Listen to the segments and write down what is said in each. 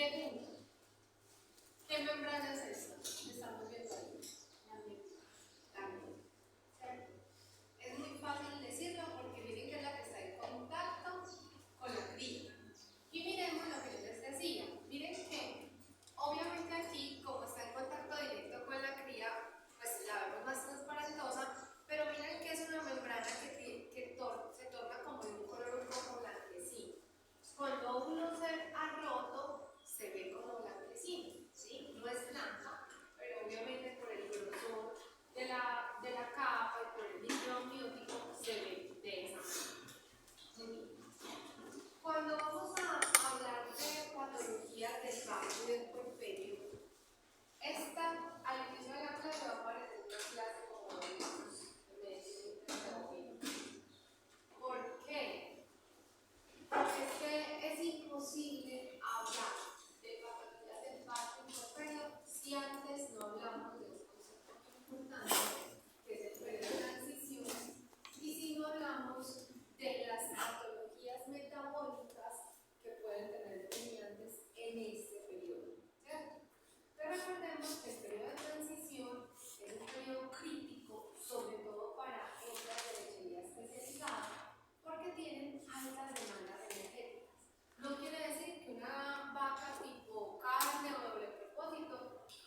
Pregunta, ¿qué membrana es esta? Estamos viendo ahí. También. ¿Cierto? Es muy fácil decirlo porque miren que es la que está en contacto con la cría. Y miremos lo que yo les decía. Miren que obviamente aquí, como está en contacto directo con la cría, pues la vemos más transparentosa, pero miren que es una membrana que se torna como de un color un poco blanquecino. Cuando uno se ha roto, se ve como blanquecino, ¿sí? No es blanca, pero obviamente por el grosor de la capa y por el líquido amniótico se ve de esa manera. Cuando vamos a hablar de patologías del bajo del puerperio, esta al inicio de la clase va a aparecer una clase como de ¿por qué? Porque es que es imposible hablar de patologías del bajo del puerperio si antes no hablamos de un concepto muy importante que es el periodo de transición y si no hablamos de las patologías metabólicas que pueden tener determinantes en este periodo, ¿cierto? Pero recordemos que el periodo de transición es un periodo crítico, sobre todo para hembras de lechería especializada, porque tienen altas demandas energéticas. No quiere decir que una vaca tipo carne o doble propósito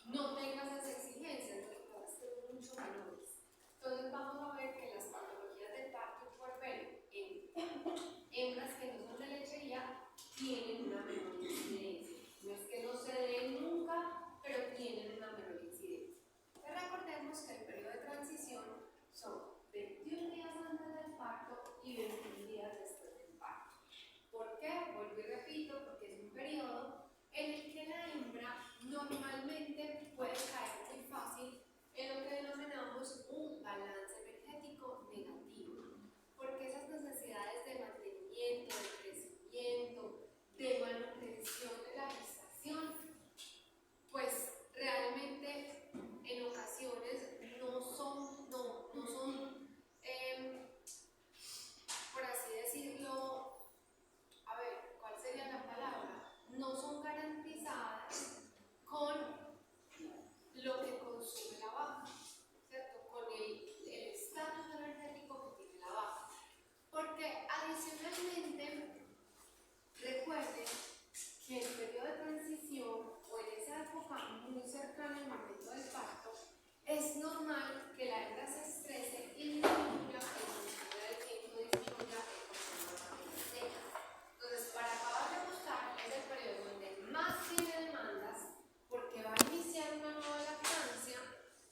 no tenga esas exigencias, lo que pasa es que son mucho menores. Entonces vamos a ver que las patologías del parto y puerperio en hembras que no son de lechería tienen una menor incidencia. No es que no se den nunca, pero tienen una menor incidencia. Entonces recordemos que el periodo de transición son 21 días antes del parto y 21 días después del parto. ¿Por qué? Vuelvo y repito, porque es un periodo en el que la hembra normalmente puede caer muy fácil en lo que denominamos un balance energético negativo, porque esas necesidades de mantenimiento, de crecimiento, de manutención de la gestación, pues realmente en ocasiones no son por así decirlo, a ver, ¿cuál sería la palabra? No son garantizadas con lo que consume la vaca, ¿cierto? Con el estatus energético que tiene la vaca. Porque adicionalmente, recuerden que el periodo de transición o en esa época muy cercana al momento del parto, es normal que la hembra se estrese y disminuya el consumo de alimento, disminuya el consumo de materia seca. Entonces, para acabar de ajustar, es el periodo donde más tiene demandas, porque va a iniciar una nueva lactancia,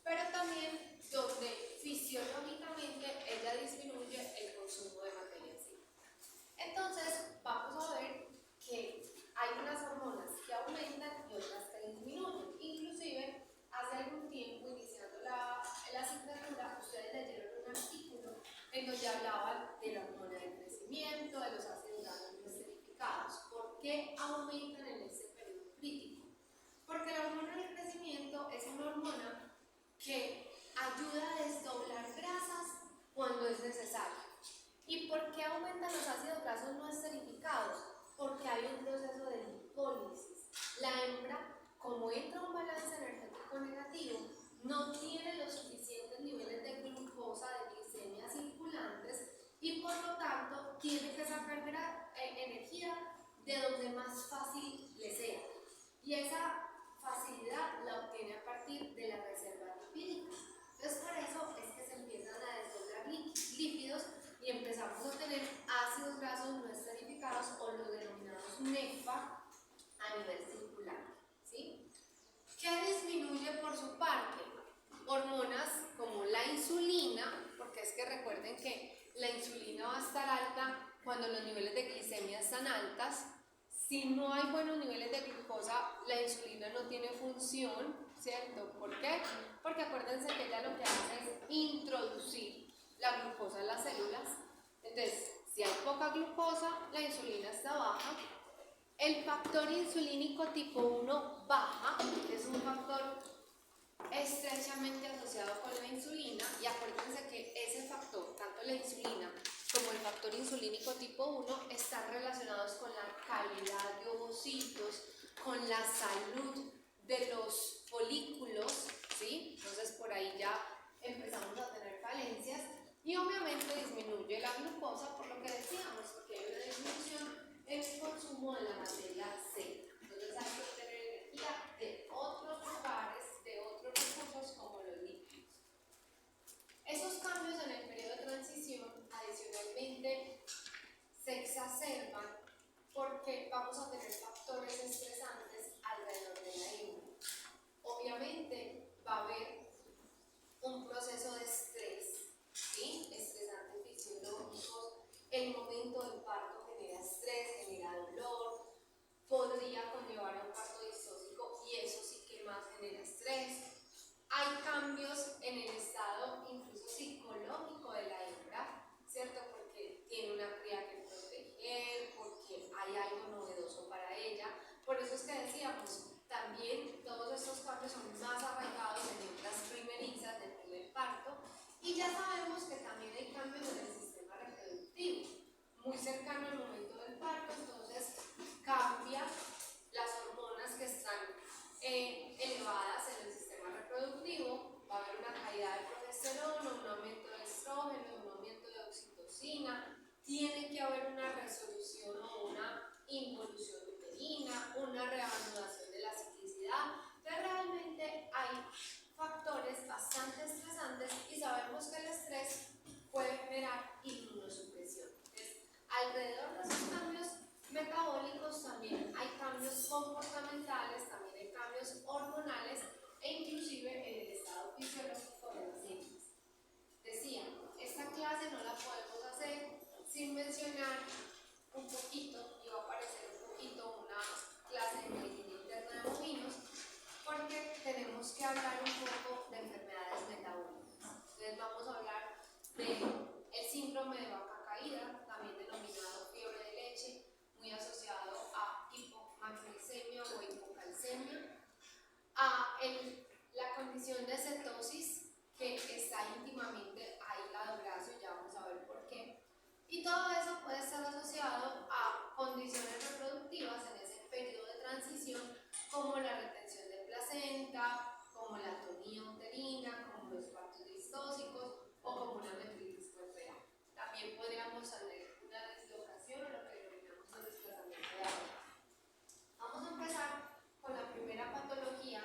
pero también donde fisiológicamente ella disminuye el consumo de materia seca. Entonces, vamos a ver que hay unas hormonas que aumentan y otras que disminuyen. Inclusive, hace algún tiempo, iniciando la asignatura, ustedes leyeron un artículo en donde hablaban de la hormona del crecimiento, de los ácidos grasos no esterificados. ¿Por qué aumentan en este periodo crítico? Porque la hormona del crecimiento es una hormona que ayuda a desdoblar grasas cuando es necesario. ¿Y por qué aumentan los ácidos grasos no esterificados? Porque hay un proceso de lipólisis. La hembra, como entra un balance energético negativo, no tiene los suficientes niveles de glucosa, de glicemia circulantes y por lo tanto tiene que sacar energía de donde más fácil le sea. Y esa facilidad la obtiene a partir de las reservas lipídicas. Entonces por eso es que se empiezan a desdoblar lípidos y empezamos a tener ácidos grasos no esterificados o los denominados NEFA a nivel circular, ¿sí? ¿Qué disminuye por su parte? Hormonas como la insulina, porque es que recuerden que la insulina va a estar alta cuando los niveles de glicemia están altas. Si no hay buenos niveles de glucosa, la insulina no tiene función, ¿cierto? ¿Por qué? Porque acuérdense que ella lo que hace es introducir la glucosa en las células. Entonces, si hay poca glucosa, la insulina está baja. El factor insulínico tipo 1 baja, que es un factor estrechamente asociado con la insulina, y acuérdense que ese factor, tanto la insulina como el factor insulínico tipo 1, están relacionados con la calidad de ovocitos, con con la salud de los folículos, ¿sí? Entonces por ahí ya empezamos a tener falencias y obviamente disminuye la glucosa por lo que decíamos, porque hay una disminución en el consumo de la materia seca. Entonces hay que obtener energía de otros lugares, de otros recursos como los lípidos. Esos cambios en el periodo de transición adicionalmente se exacerban porque vamos a tener factores estresantes alrededor de la hembra. Obviamente va a haber un proceso de estrés, ¿sí? Estresantes fisiológicos, el momento del parto genera estrés, genera dolor, podría conllevar a un parto distóxico y eso sí que más genera estrés. Hay cambios en el estado incluso psicológico de la hembra, ¿cierto? Porque tiene una cría que proteger, porque hay algo novedoso para ella. Por eso es que decíamos, también todos estos cambios son más arraigados en hembras primerizas del primer parto. Y ya sabemos que también hay cambios en el sistema reproductivo, muy cercano al momento del parto, entonces cambia las hormonas que están elevadas en el sistema reproductivo, va a haber una caída de progesterona, un aumento de estrógeno, un aumento de oxitocina, tiene que haber una resolución o una involución uterina, una reanudación de la ciclicidad. Entonces realmente hay factores bastante estresantes y sabemos que el estrés puede generar inmunosupresión. Entonces, alrededor de esos cambios metabólicos también hay cambios comportamentales, también hay cambios hormonales e inclusive en el estado fisiológico de las hembras. Decía, esta clase no la podemos hacer sin mencionar un poquito, y va a aparecer un poquito una clase de medicina interna de bovinos, porque tenemos que hablar un poco de enfermedades metabólicas. Entonces vamos a hablar del síndrome de vaca caída, también denominado fiebre de leche, muy asociado a hipomagnesemia o hipocalcemia, a la condición de cetosis, que está íntimamente ahí la Horacio, ya vamos a ver por qué. Y todo eso puede estar asociado a condiciones reproductivas en ese periodo de transición, como la retención de placenta, como la atonía uterina, como los partos distóxicos o como una nefritis puerperal. También podríamos tener una dislocación o lo que denominamos el desplazamiento de aorta. Vamos a empezar con la primera patología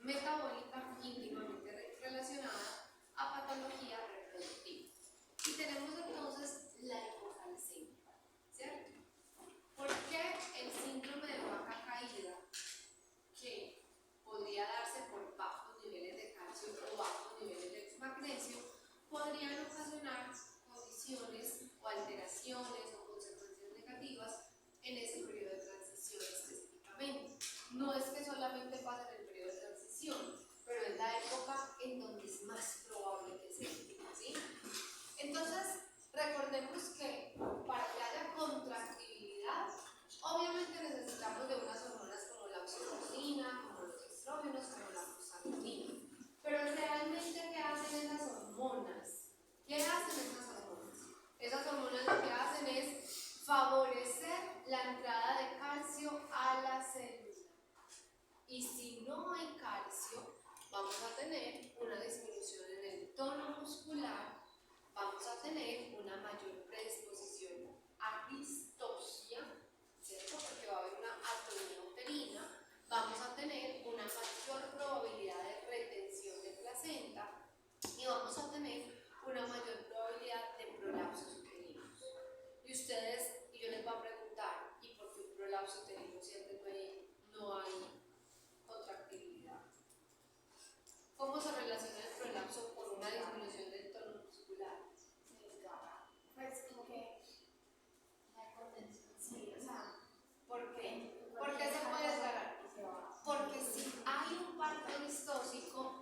metabólica íntimamente relacionada a patología reproductiva. Y tenemos entonces la hipocalcemia, ¿cierto? ¿Por qué el síndrome de vaca caída, que podría darse por bajos niveles de calcio o bajos niveles de magnesio, podrían ocasionar condiciones o alteraciones o consecuencias negativas en ese periodo de transición específicamente? No es que solamente pasa en el periodo de transición, pero es la época en donde es más probable que se dé, ¿sí? Entonces, recordemos que para que haya contractibilidad, obviamente necesitamos de unas hormonas como la oxitocina, como los estrógenos, como la prostaglandina. Pero realmente, ¿qué hacen esas hormonas? ¿Qué hacen esas hormonas? Esas hormonas lo que hacen es favorecer la entrada de calcio a la célula. Y si no hay calcio, vamos a tener una disminución en el tono muscular, vamos a tener una mayor predisposición a distocia, ¿cierto? Porque va a haber una atonía uterina, vamos a tener una mayor probabilidad de retención de placenta y vamos a tener una mayor probabilidad de prolapsos uterinos. Y yo les voy a preguntar, ¿y por qué un prolapso uterino siempre no hay contractibilidad? ¿Cómo se relaciona el prolapso con una disminución del tono muscular? Pues como que la hipotensión, sí, o sea, ¿por qué? ¿Por qué se puede desgarrar? Porque si hay un parto distóxico,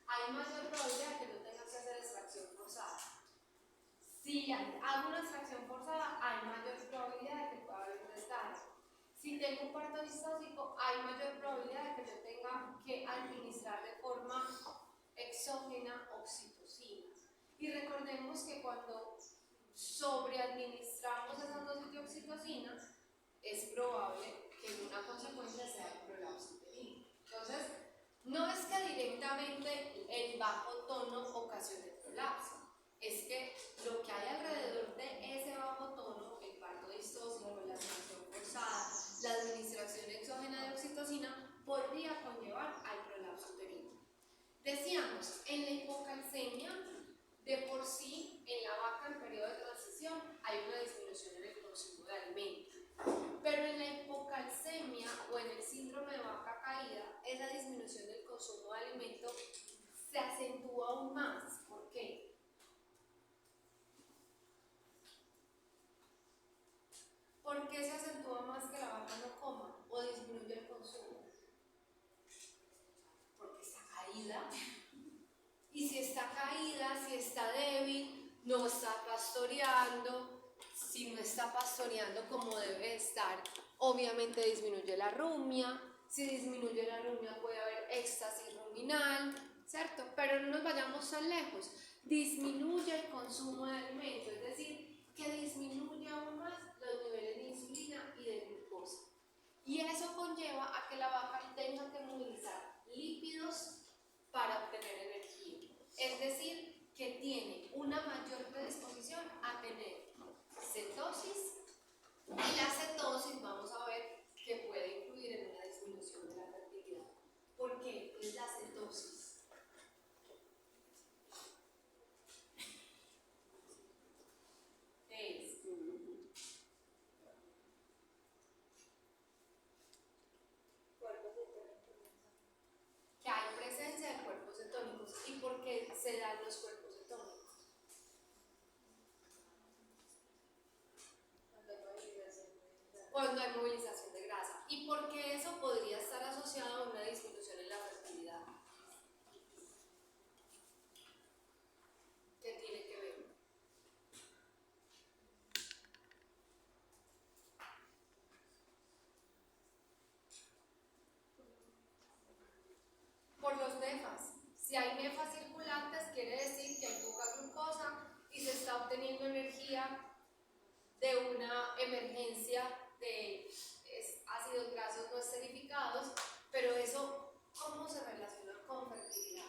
hay mayor probabilidad que no tengas que hacer extracción forzada. Si hago una extracción forzada, hay mayor probabilidad de que pueda haber un desgarro. Si tengo un parto distóxico, hay mayor probabilidad de que yo tenga que administrar de forma exógena oxitocina. Y recordemos que cuando sobreadministramos esas dosis de oxitocina, es probable que una consecuencia sea el no es que directamente el bajo tono ocasione el prolapso, es que lo que hay alrededor de ese bajo tono, el parto distóxico, la succión forzada, la administración exógena de oxitocina, podría conllevar al prolapso uterino. Decíamos, en la hipocalcemia, de por sí, en la vaca en periodo de transición hay una disminución en el consumo de alimentos. Pero en la hipocalcemia o en el síndrome de vaca caída, esa disminución del consumo de alimentos se acentúa aún más. ¿Por qué? ¿Por qué se acentúa más que la vaca no coma o disminuye el consumo? Porque está caída. Y si está caída, si está débil, no está pastoreando. Si no está pastoreando como debe estar, obviamente disminuye la rumia. Si disminuye la rumia puede haber éxtasis ruminal, ¿cierto? Pero no nos vayamos tan lejos. Disminuye el consumo de alimentos, es decir, que disminuye aún más los niveles de insulina y de glucosa. Y eso conlleva a que la vaca tenga que movilizar lípidos para obtener energía. Es decir, que tiene una mayor predisposición a tener cetosis, y la cetosis vamos a ver que puede influir en una disminución de la fertilidad. ¿Por qué? Es la cetosis. Es que hay presencia de cuerpos cetónicos. ¿Y por qué se dan los cuerpos cetónicos? Cuando hay movilización de grasa. ¿Y por qué eso podría estar asociado a una disminución en la fertilidad? ¿Qué tiene que ver? Por los nefas. Si hay nefas circulantes, quiere decir que hay poca glucosa y se está obteniendo energía de una emergencia de ácidos grasos no esterificados, pero eso, ¿cómo se relaciona con fertilidad?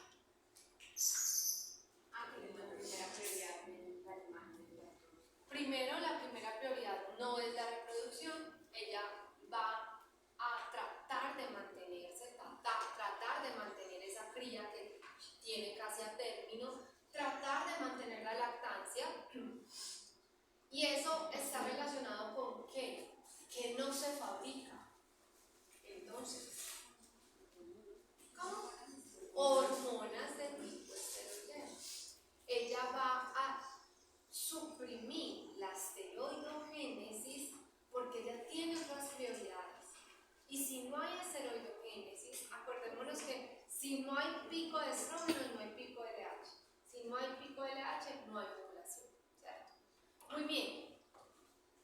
Primero, la primera prioridad no es la reproducción, ella va a tratar de mantenerse, tratar de mantener esa cría que tiene casi a término, tratar de mantener la lactancia. Y eso está relacionado con ¿qué? Que no se fabrica. Entonces, ¿cómo? Hormonas de tipo esteroideo. Ella va a suprimir la esteroidogénesis porque ella tiene otras prioridades. Y si no hay esteroidogénesis, acordémonos que si no hay pico de estrógenos, no hay pico de LH. Si no hay pico de LH, no hay ovulación, ¿cierto? Muy bien.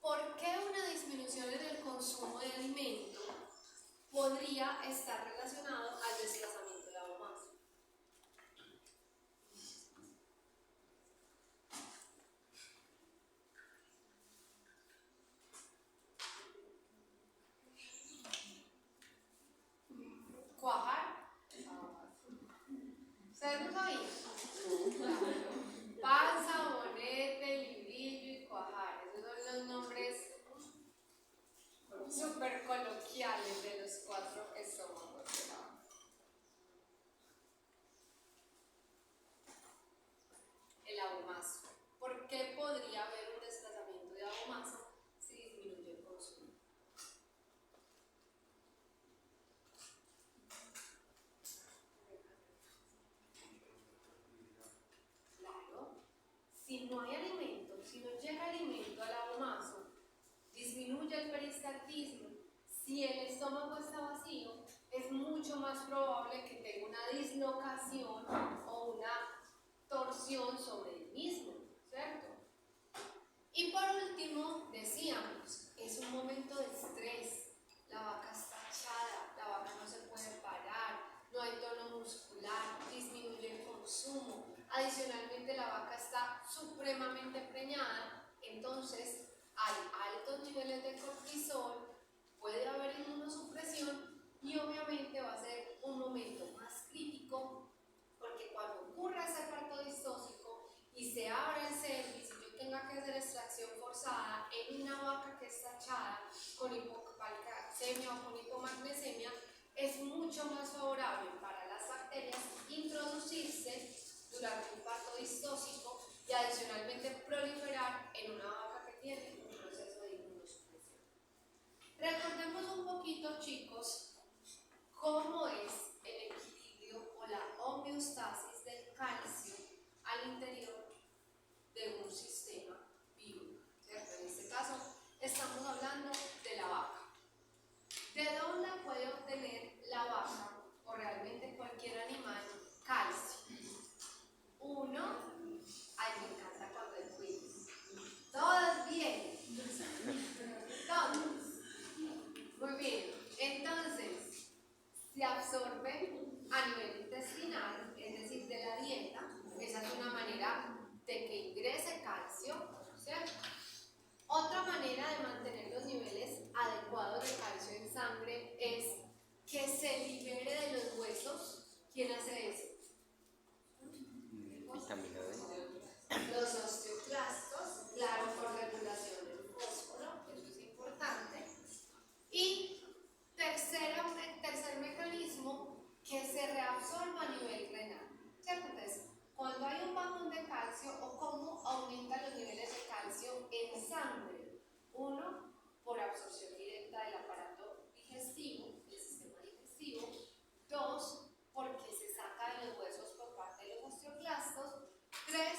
¿Por qué una disminución en el consumo de alimento podría estar relacionado al desplazamiento de la biomasa? ¿Cuajar? ¿Ustedes no sabían? Panza, bonete, librillo y cuajar. Esos son los nombres súper coloquiales de los 4 estómagos de la vaca. El abomazo. ¿Por qué podría haber un desplazamiento de abomazo si disminuye el consumo? Claro. Si no hay alimento, si no llega alimento al abomazo, disminuye el peristaltismo. Si el estómago está vacío, es mucho más probable que tenga una dislocación o una torsión sobre el mismo, ¿cierto? Y por último, decíamos, es un momento de estrés, la vaca está echada, la vaca no se puede parar, no hay tono muscular, disminuye el consumo, adicionalmente la vaca está supremamente preñada, entonces hay altos niveles de cortisol, puede haber inmunosupresión y obviamente va a ser un momento más crítico hipocalemia o con hipomagnesemia, es mucho más favorable para las bacterias introducirse durante un parto distóxico y adicionalmente proliferar en una vaca que tiene un proceso de inmunosupresión. Recordemos un poquito, chicos, cómo es el equilibrio o la homeostasis del calcio al interior de un sistema vivo, ¿cierto? En este caso estamos hablando de la vaca. ¿De dónde puede obtener la vaca o realmente cualquier animal calcio? Uno, ay, me encanta cuando el quiz. Todos bien. Todos. Muy bien. Entonces, se absorbe a nivel intestinal, es decir, de la dieta. Esa es una manera de que ingrese calcio, ¿cierto? Otra manera de mantener los niveles adecuados de calcio en sangre es que se libere de los huesos. ¿Quién hace eso? Vitamina D. Los osteoclastos, claro, por regulación del fósforo, eso es importante. Y tercer mecanismo, que se reabsorba a nivel renal, ¿cierto? Entonces, cuando hay un bajón de calcio o cómo aumentan los niveles de calcio en sangre, uno, por absorción directa del aparato digestivo, del sistema digestivo. Dos, porque se saca de los huesos por parte de los osteoclastos. Tres,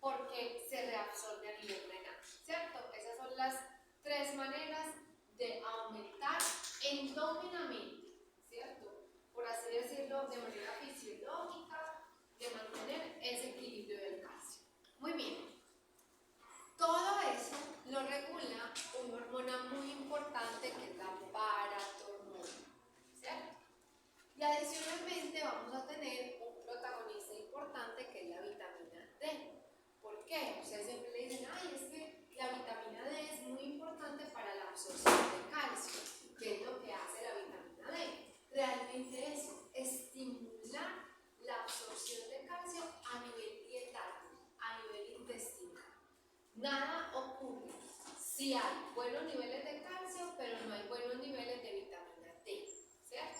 porque se reabsorbe a nivel renal, ¿cierto? Esas son las tres maneras de aumentar endógenamente, ¿cierto? Por así decirlo, de manera fisiológica, de mantener ese equilibrio del calcio. Muy bien. Todo eso lo regula una hormona muy importante que es la paratormona, ¿cierto? Y adicionalmente vamos a tener un protagonista importante que es la vitamina D. ¿Por qué? Ustedes siempre le dicen, ay, es que la vitamina D es muy importante para la absorción de calcio. ¿Qué es lo que hace la vitamina D? Realmente eso, estimular la absorción de calcio a nivel dietario, a nivel intestinal. Nada ocurre si hay buenos niveles de calcio, pero no hay buenos niveles de vitamina D, ¿cierto?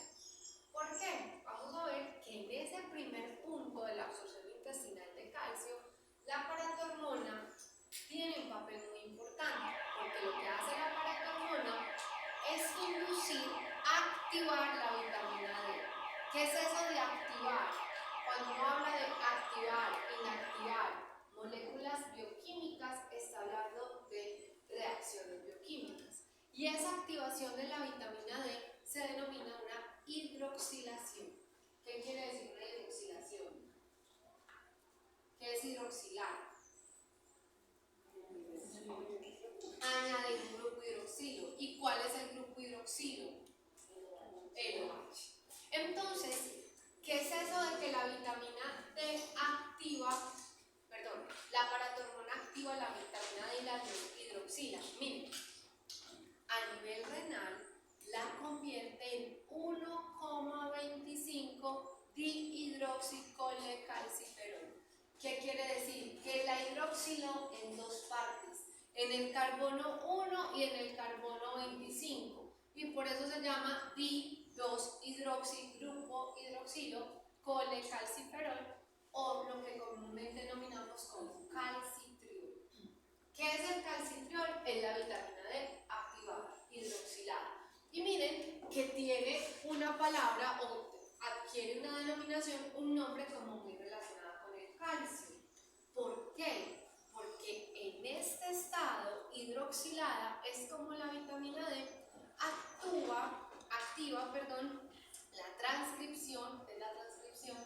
¿Por qué? Vamos a ver que en ese primer punto de la absorción intestinal de calcio, la paratormona tiene un papel muy importante, porque lo que hace la paratormona es inducir, activar la vitamina D. ¿Qué es eso de activar? Cuando uno habla de activar, inactivar moléculas bioquímicas, está hablando de reacciones bioquímicas. Y esa activación de la vitamina D se denomina una hidroxilación. ¿Qué quiere decir una hidroxilación? ¿Qué es hidroxilar? Añadir un grupo hidroxilo. ¿Y cuál es el grupo hidroxilo? El OH. Entonces, ¿qué es eso de que la vitamina D activa, la paratormona activa la vitamina D y la hidroxila? Miren, a nivel renal la convierte en 1,25 dihidroxicolecalciferol. ¿Qué quiere decir? Que la hidroxiló en dos partes, en el carbono 1 y en el carbono 25, y por eso se llama di-2-hidroxi, grupo hidroxilo colecalciferol, o lo que comúnmente denominamos como calcitriol. ¿Qué es el calcitriol? Es la vitamina D activada, hidroxilada. Y miren que tiene una palabra o adquiere una denominación, un nombre como muy relacionado con el calcio. ¿Por qué? Porque en este estado hidroxilada es como la vitamina D activa la transcripción, es la transcripción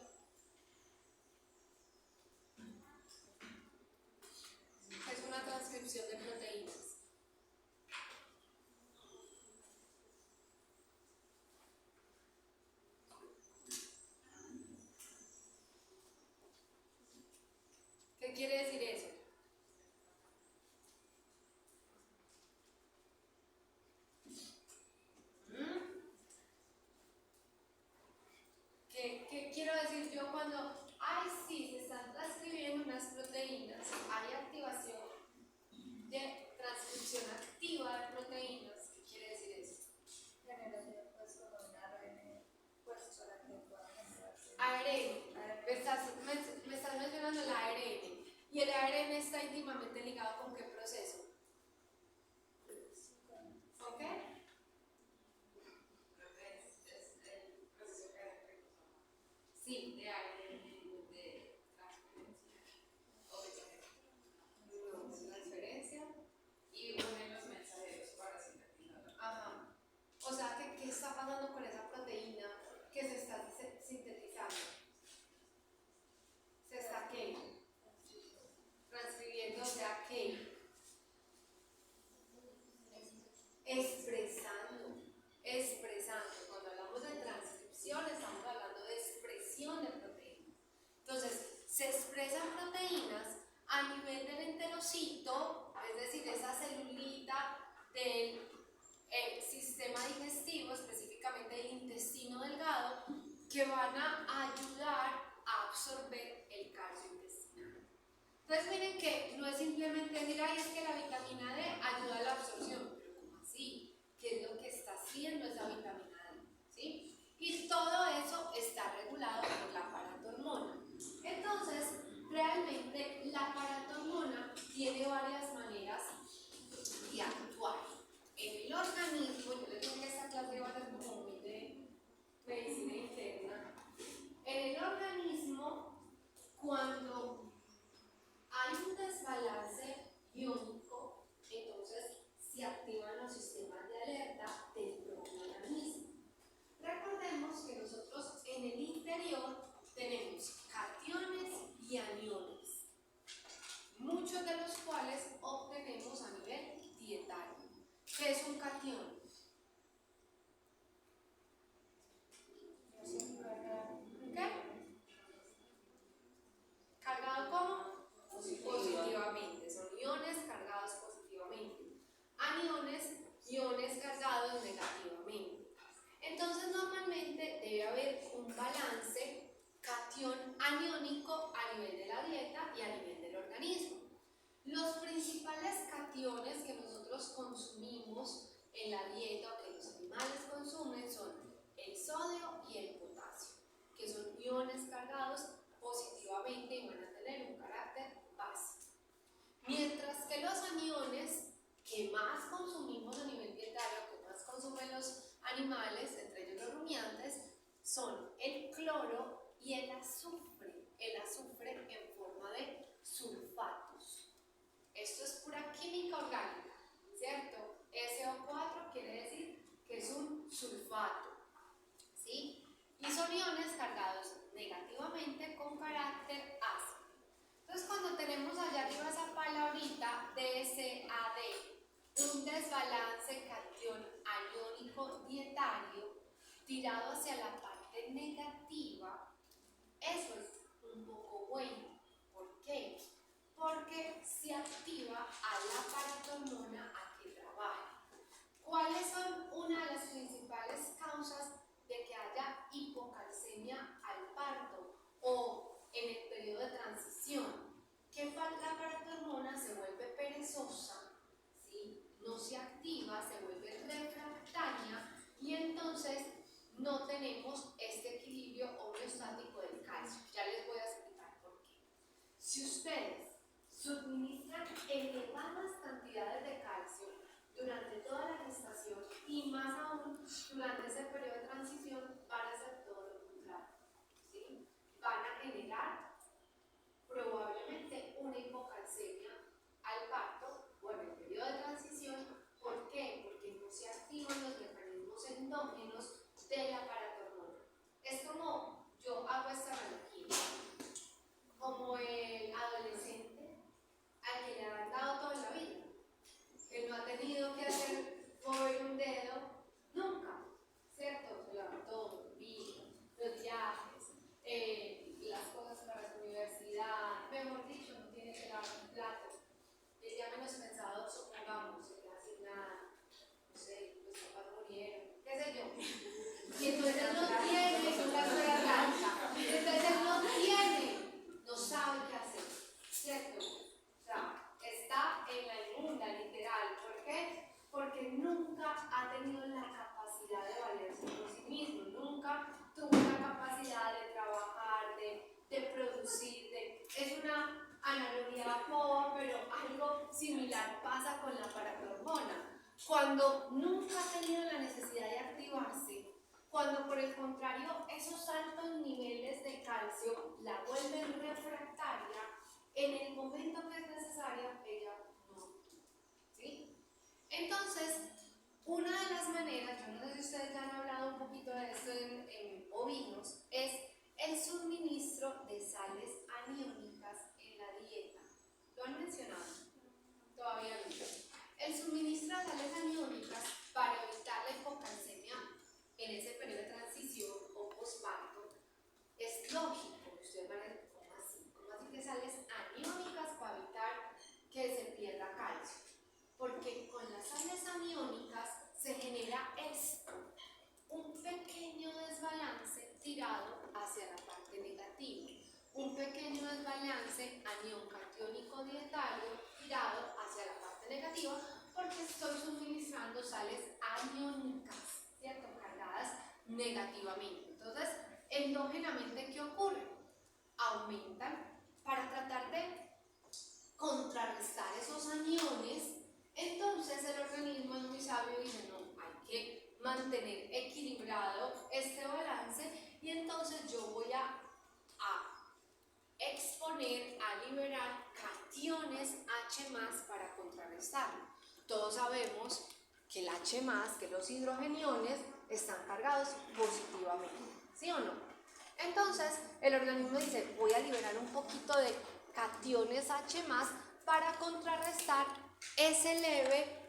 es una transcripción de proteínas. ¿Qué quiere decir eso? ¿Qué quiero decir yo cuando, ay, sí, se están transcribiendo unas proteínas, hay activación de transcripción activa de proteínas? ¿Qué quiere decir eso? está pasando con esa proteína que se está sintetizando? ¿Se está qué? Transcribiendo, o sea, ¿qué? Expresando. Cuando hablamos de transcripción estamos hablando de expresión de proteínas. Entonces, se expresan proteínas a nivel del enterocito, es decir, esa celulita del sistema digestivo, específicamente el intestino delgado, que van a ayudar a absorber el calcio intestinal. Entonces miren que no es simplemente decir, ay, es que la vitamina D ayuda a la absorción, pero ¿cómo así? ¿Qué es lo que está haciendo esa vitamina D? ¿Sí? Y todo eso está regulado por la paratormona. Entonces, realmente la paratormona tiene varias maneras de actuar en el organismo. Yo les digo que esta clase va a ser como muy de medicina interna. En el organismo, cuando hay un desbalance iónico, entonces se activan los sistemas de alerta del propio organismo. Recordemos que nosotros en el interior tenemos cationes y aniones, muchos de los cuales obtenemos a nivel dietario. ¿Qué es un catión? ¿Qué? ¿Cargado cómo? Positivamente. Son iones cargados positivamente. Aniones, iones cargados negativamente. Entonces normalmente debe haber un balance catión aniónico a nivel de la dieta y a nivel del organismo. Los principales cationes que nosotros consumimos en la dieta o que los animales consumen son el sodio y el potasio, que son iones cargados positivamente y van a tener un carácter básico. Mientras que los aniones que más consumimos a nivel dietario, que más consumen los animales, entre ellos los rumiantes, son el cloro y el azufre en forma de sulfatos. Esto es pura química orgánica, ¿cierto? SO4 quiere decir que es un sulfato, ¿sí? Y son iones cargados negativamente con carácter ácido. Entonces, cuando tenemos allá arriba esa palabrita DSAD, un desbalance catión aniónico dietario tirado hacia la parte negativa, eso es un poco bueno. ¿Por qué? Porque se activa a la paratormona a que trabaje. ¿Cuáles son una de las principales causas de que haya hipocalcemia al parto o en el periodo de transición? Que la paratormona se vuelve perezosa, ¿sí? No se activa, se vuelve refractaria y entonces no tenemos este equilibrio homeostático del calcio. Ya les voy a explicar por qué. Si ustedes suministran elevadas cantidades de calcio durante toda la gestación y más aún durante ese periodo de transición, van a hacer todo lo contrario, ¿sí? Van a generar probablemente una hipocalcemia al parto o en el periodo de transición. ¿Por qué? Porque no se activan los mecanismos endógenos de la paratormona. Es como yo hago esta analogía, como el adolescente al que le han dado toda la vida, que no ha tenido que hacer mover un dedo nunca, ¿cierto? Se lo hago todo, vino, los viajes, las cosas para su universidad, mejor dicho, no tiene que lavar un plato. El día menos pensado, supongamos, se queda sin nada, no sé, los papás murieron, qué sé yo. Y entonces no tiene una rueda blanca, entonces no tiene, no sabe qué hacer, ¿cierto? O sea, está en la inmunda, literal. ¿Por qué? Porque nunca ha tenido la capacidad de valerse por sí mismo, nunca tuvo la capacidad de trabajar, de producir. Es una analogía boba, pero algo similar pasa con la paratormona. Cuando nunca ha tenido la necesidad de activarse, cuando por el contrario esos altos niveles de calcio la vuelven refractaria, en el momento que es necesaria, ella no. ¿Sí? Entonces, una de las maneras, yo no sé si ustedes ya han hablado girado hacia la parte negativa. Un pequeño desbalance anión catiónico dietario girado hacia la parte negativa porque estoy suministrando sales aniónicas, ¿cierto? Cargadas negativamente. Entonces, endógenamente, ¿qué ocurre? Aumentan para tratar de contrarrestar esos aniones. Entonces el organismo es muy sabio y dice, no, hay que mantener equilibrado este balance y entonces yo voy a exponer, a liberar cationes H+ para contrarrestarlo. Todos sabemos que el H+, que los hidrogeniones están cargados positivamente, ¿sí o no? Entonces el organismo dice, voy a liberar un poquito de cationes H+ para contrarrestar ese leve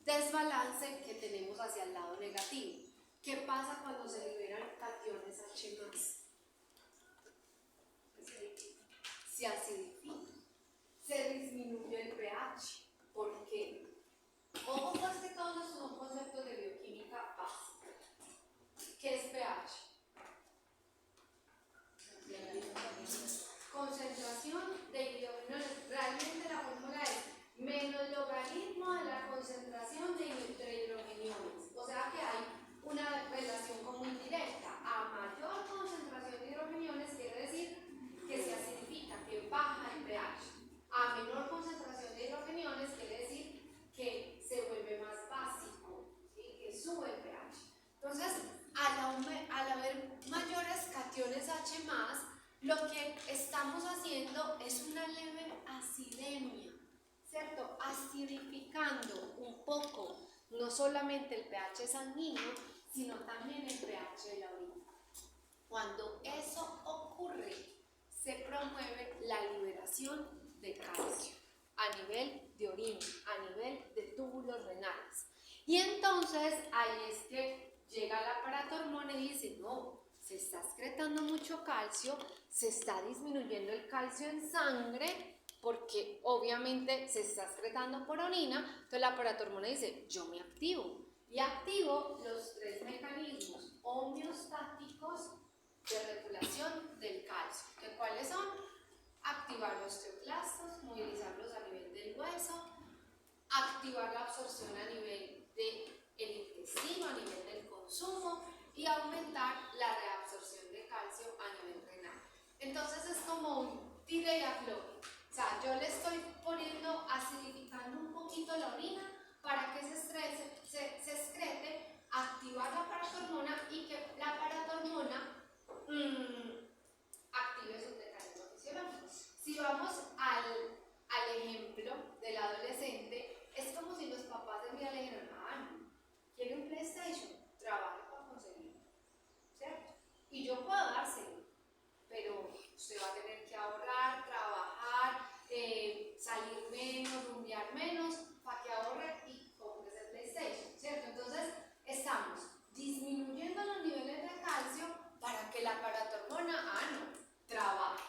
desbalance que tenemos hacia el lado negativo. ¿Qué pasa cuando se liberan cationes H+? Se acidifica, se disminuye el pH. ¿Por qué? Ojo, pues que todos estos son conceptos de bioquímica básica. ¿Qué es pH? Concentración de hidrogeniones. Realmente la fórmula es menos logaritmo de la concentración de hidrogeniones. O sea que hay una relación como indirecta. A mayor concentración de hidrogeniones quiere decir que se acidifica, que baja el pH. A menor concentración de hidrogeniones quiere decir que se vuelve más básico, ¿sí? Que sube el pH. Entonces, al haber mayores cationes H+, lo que estamos haciendo es una leve acidemia, ¿cierto? Acidificando un poco, no solamente el pH sanguíneo, sino también el pH de la orina. Cuando eso ocurre, se promueve la liberación de calcio a nivel de orina, a nivel de túbulos renales. Y entonces ahí es que llega la paratormona y dice, no, se está excretando mucho calcio, se está disminuyendo el calcio en sangre, porque obviamente se está excretando por orina, entonces la paratormona dice, yo me activo, y activo los tres mecanismos homeostáticos de regulación del calcio, que cuáles son: activar los osteoclastos, movilizarlos a nivel del hueso, activar la absorción a nivel del intestino, a nivel del consumo, y aumentar la reabsorción de calcio a nivel renal. Entonces es como un tire y afloje. O sea, yo le estoy poniendo, acidificando un poquito la orina para que se excrete, activar la paratormona y que la paratormona active sus mecanismos fisiológicos. Si vamos al ejemplo del adolescente, es como si los papás de vida le dijeran, no, quiere un PlayStation, trabaje para conseguirlo, ¿cierto? Y yo puedo dárselo, pero usted va a tener que ahorrar, trabajar, salir menos, rumbear menos, para que ahorre y compre ese PlayStation, ¿cierto? Entonces, estamos disminuyendo los niveles de calcio para que la paratormona, trabaje,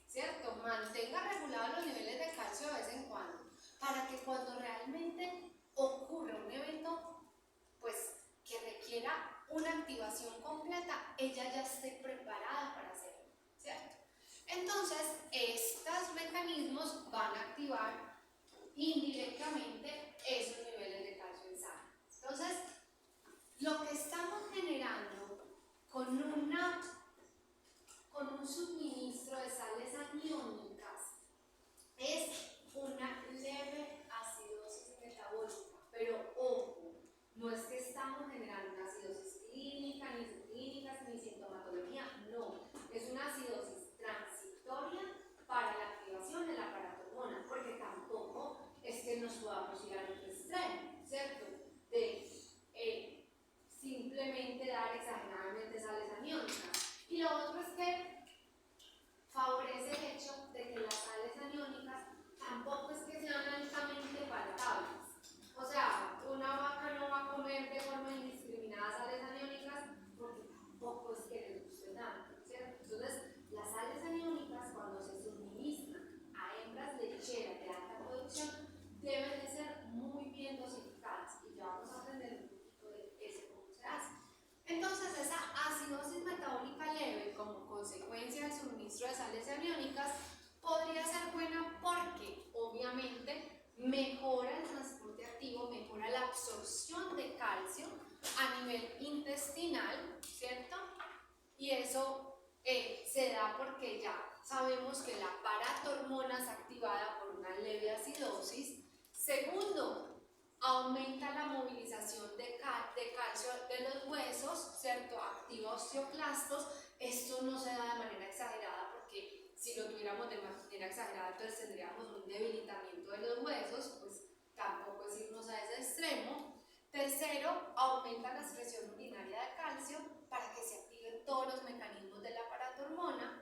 ¿cierto? Mantenga regulados los niveles de calcio de vez en cuando, para que cuando realmente ocurra un evento, pues, que requiera una activación completa, ella ya esté preparada para hacerlo, ¿cierto? Entonces, estos mecanismos van a activar indirectamente esos niveles de calcio en sangre. Entonces, lo que estamos generando con un suministro de sales aniónicas es una leve acidosis metabólica, pero ojo, no es que estamos generando una acidosis clínica, ni subclínica, ni sintomatología, no, es una acidosis transitoria para la activación de la paratormona, porque tampoco es que nos podamos ir al otro extremo, ¿cierto? De simplemente dar exageradamente sales aniónicas. Y lo otro es que favorece el hecho de ya porque ya sabemos que la paratormona es activada por una leve acidosis. Segundo, aumenta la movilización de calcio de los huesos, ¿cierto? Activa osteoclastos. Esto no se da de manera exagerada porque si lo tuviéramos de manera exagerada entonces tendríamos un debilitamiento de los huesos, pues tampoco es irnos a ese extremo. Tercero, aumenta la excreción urinaria de calcio para que se activen todos los mecanismos de la paratormona.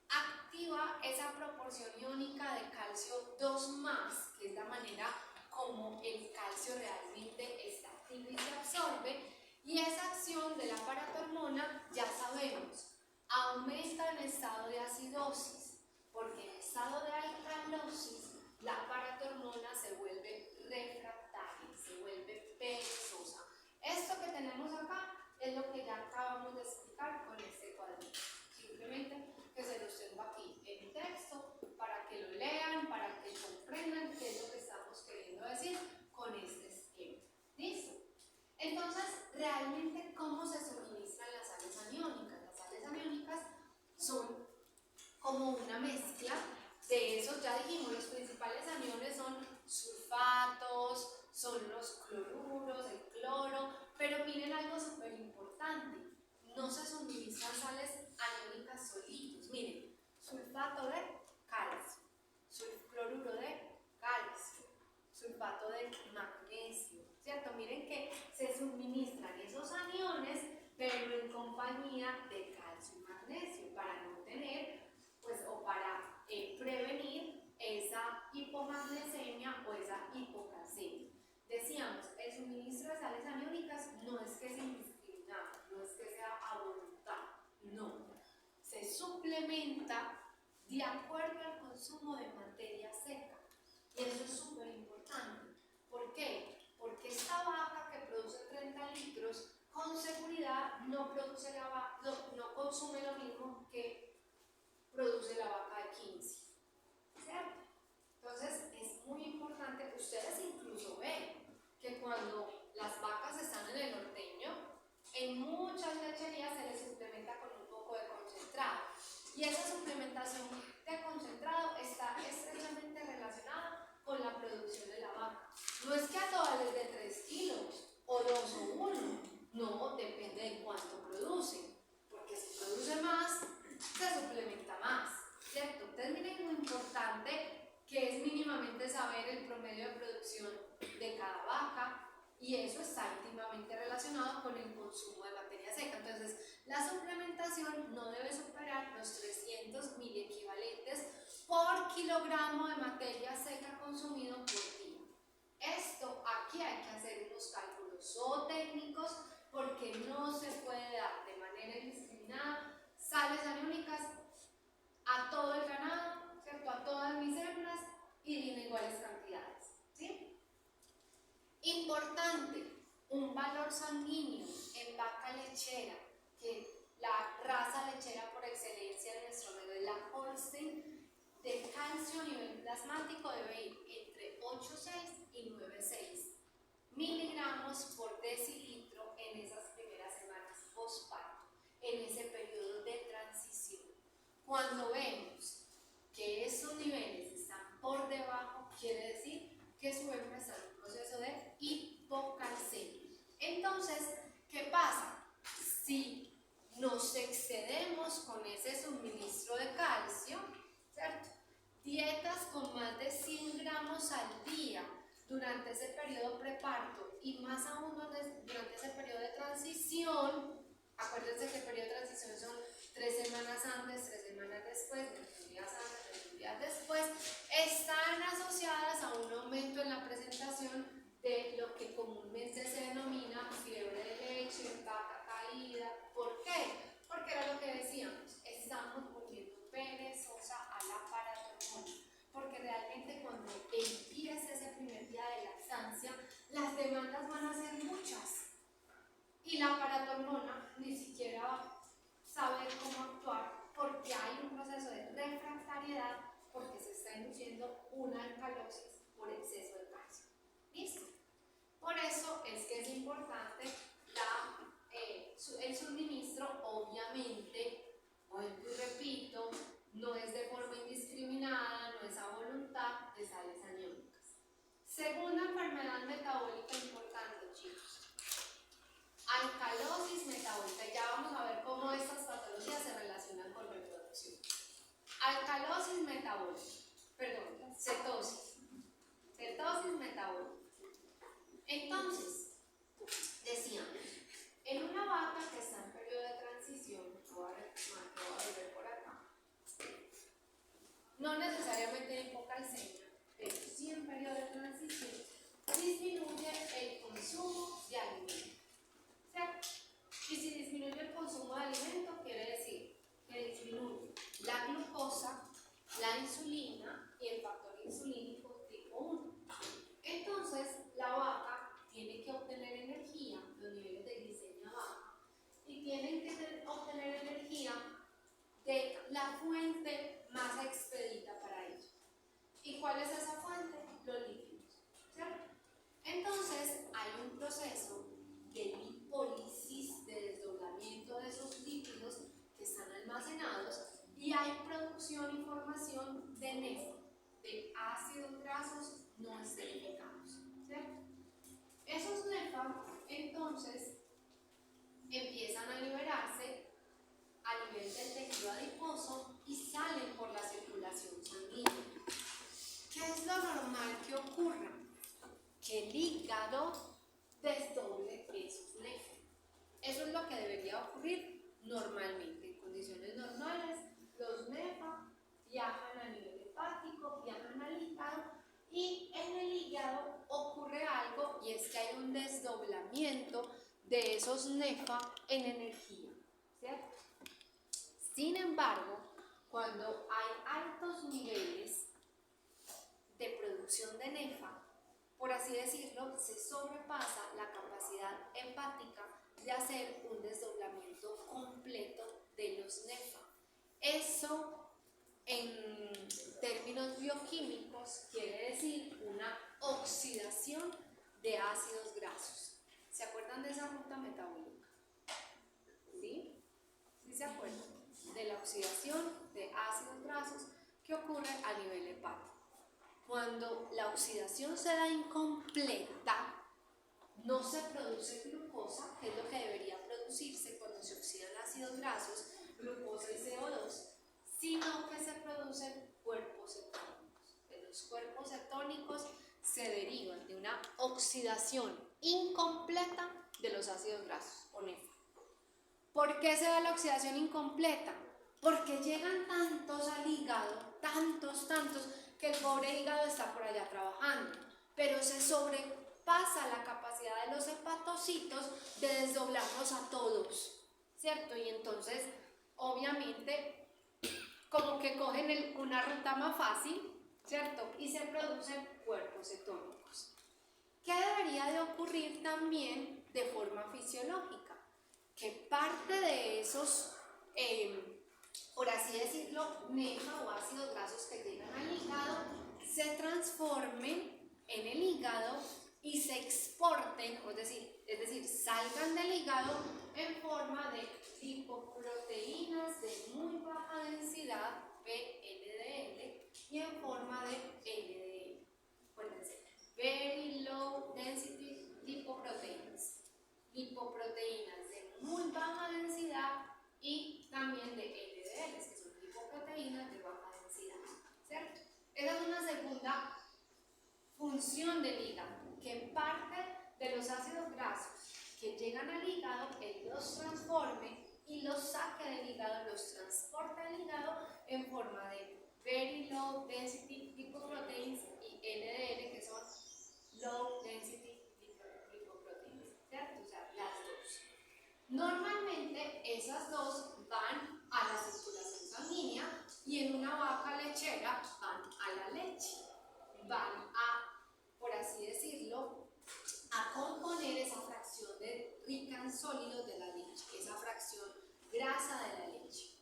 Activa esa proporción iónica de calcio 2+, que es la manera como el calcio realmente está activo y se absorbe. Y esa acción de la paratormona, ya sabemos, aumenta en estado de acidosis, porque en estado de alcalosis la paratormona se vuelve refractaria, se vuelve perezosa. Esto que tenemos acá es lo que ya acabamos de explicar con este cuadrito. Simplemente que se los tengo aquí en texto para que lo lean, para que comprendan qué es lo que estamos queriendo decir con este esquema. ¿Listo? Entonces, realmente, ¿cómo se suministran las sales aniónicas? Las sales aniónicas son como una mezcla de esos, ya dijimos, los principales aniones son sulfatos, son los cloruros, el cloro, pero miren algo súper importante, no se suministran sales aniónicas solitos. Miren, sulfato de calcio, cloruro de calcio, sulfato de magnesio, ¿cierto? Miren que se suministran esos aniones, pero en compañía de calcio y magnesio, para no tener, pues, o para prevenir esa hipomagnesemia o esa hipocalcemia. Decíamos, el suministro de sales aniónicas no es que sea indiscriminado, no es que sea a voluntad, no. Se suplementa de acuerdo al consumo de materia seca. Y eso es súper importante. ¿Por qué? Porque esta vaca que produce 30 litros, con seguridad no consume lo mismo que produce la vaca de 15. ¿Cierto? Entonces es muy importante, ustedes incluso ven que cuando las vacas están en el ordeño, en muchas lecherías se les suplementa con un poco de concentrado. Y esa suplementación de concentrado está estrechamente relacionada con la producción de la vaca. No es que a todas les dé 3 kilos, o 2 o 1. No, depende de cuánto producen. Porque si produce más, se suplementa más. ¿Cierto? Entonces miren lo importante que es mínimamente saber el promedio de producción de cada vaca. Y eso está íntimamente relacionado con el consumo de materia seca. Entonces, la suplementación no debe superar los 300 miliequivalentes por kilogramo de materia seca consumido por día. Esto, aquí hay que hacer unos cálculos zootécnicos porque no se puede dar de manera indiscriminada sales aniónicas a todo el ganado, ¿cierto? A todas mis hembras y en iguales cantidades, ¿sí? Importante, un valor sanguíneo en vaca lechera, que la raza lechera por excelencia de nuestro medio es la Holstein, de calcio a nivel plasmático debe ir entre 8,6 y 9,6 miligramos por decilitro en esas primeras semanas postparto, en ese periodo de transición. Cuando vemos que esos niveles están por debajo, quiere decir que su hembra está en un proceso de hipocalcemia. Entonces, ¿qué pasa? Si nos excedemos con ese suministro de calcio, ¿cierto? Dietas con más de 100 gramos al día durante ese periodo preparto y más aún durante ese periodo de transición, acuérdense que el periodo de transición son 3 semanas antes, 3 semanas después, 21 días antes, 21 días después, están asociadas a un aumento en la presentación de lo que comúnmente se denomina fiebre de leche, vaca caída. ¿Por qué? Porque era lo que decíamos, estamos volviendo perezosa a la paratormona, porque realmente cuando empieza ese primer día de lactancia, las demandas van a ser muchas y la paratormona ni siquiera va a saber cómo actuar porque hay un proceso de refractariedad, porque se está induciendo una alcalosis por exceso de calcio. ¿Listo? Por eso es que es importante el suministro, obviamente, vuelvo y repito, Alcalosis metabólica, perdón, cetosis metabólica. Entonces, decíamos, en una vaca que está en periodo de transición, voy a volver por acá, no necesariamente en hipocalcemia, pero sí en periodo de transición, disminuye el consumo de alimento, ¿cierto? Y si disminuye el consumo de alimento, quiere decir que disminuye la glucosa, la insulina y el factor insulínico tipo 1. Entonces, la vaca tiene que obtener energía, los niveles de glicemia baja, y tienen que obtener energía de la fuente más expedita para ello. ¿Y cuál es esa fuente? Los líquidos, ¿cierto? Entonces, hay un proceso de lipólisis, de desdoblamiento de esos líquidos que están almacenados, y hay producción y formación de NEFA, de ácidos grasos no esterificados, ¿cierto? Esos NEFA, entonces, empiezan a liberarse a nivel del tejido adiposo y salen por la circulación sanguínea. ¿Qué es lo normal que ocurra? Que el hígado desdoble esos NEFA. Eso es lo que debería ocurrir normalmente. En condiciones normales, los NEFA viajan a nivel hepático, viajan al hígado, y en el hígado ocurre algo, y es que hay un desdoblamiento de esos NEFA en energía, ¿cierto? Sin embargo, cuando hay altos niveles de producción de NEFA, por así decirlo, se sobrepasa la capacidad hepática de hacer un desdoblamiento completo de los NEFA. Eso, en términos bioquímicos, quiere decir una oxidación de ácidos grasos. ¿Se acuerdan de esa ruta metabólica? ¿Sí? ¿Sí se acuerdan? De la oxidación de ácidos grasos que ocurre a nivel hepático. Cuando la oxidación se da incompleta, no se produce glucosa, que es lo que debería producirse cuando se oxidan ácidos grasos, glucosa y CO2, sino que se producen cuerpos cetónicos. De los cuerpos cetónicos se derivan de una oxidación incompleta de los ácidos grasos, o NEFA. ¿Por qué se da la oxidación incompleta? Porque llegan tantos al hígado, tantos, que el pobre hígado está por allá trabajando, pero se sobrepasa la capacidad de los hepatocitos de desdoblarlos a todos, ¿cierto? Y entonces, obviamente, como que cogen una ruta más fácil, ¿cierto? Y se producen cuerpos cetónicos. ¿Qué debería de ocurrir también de forma fisiológica? Que parte de esos, por así decirlo, NEFA o ácidos grasos que llegan al hígado, se transformen en el hígado y se exporten, es decir, salgan del hígado en forma de lipoproteínas de muy baja densidad, VLDL, y en forma de LDL. Acuérdense, Very Low Density Lipoproteins. Lipoproteínas de muy baja densidad y también de LDLs, que son lipoproteínas de baja densidad, ¿cierto? Esa es una segunda función del hígado, que parte de los ácidos grasos que llegan al hígado, él los transforme y los saque del hígado, los transporta al hígado en forma de Very Low Density Lipoproteins y LDL, que son Low Density Lipoproteins, ¿cierto? O sea, las dos. Normalmente esas dos van a la circulación sanguínea, y en una vaca lechera van a la leche, van a, por así decirlo, a componer esa fracción de rica en sólidos de la leche, esa fracción grasa de la leche.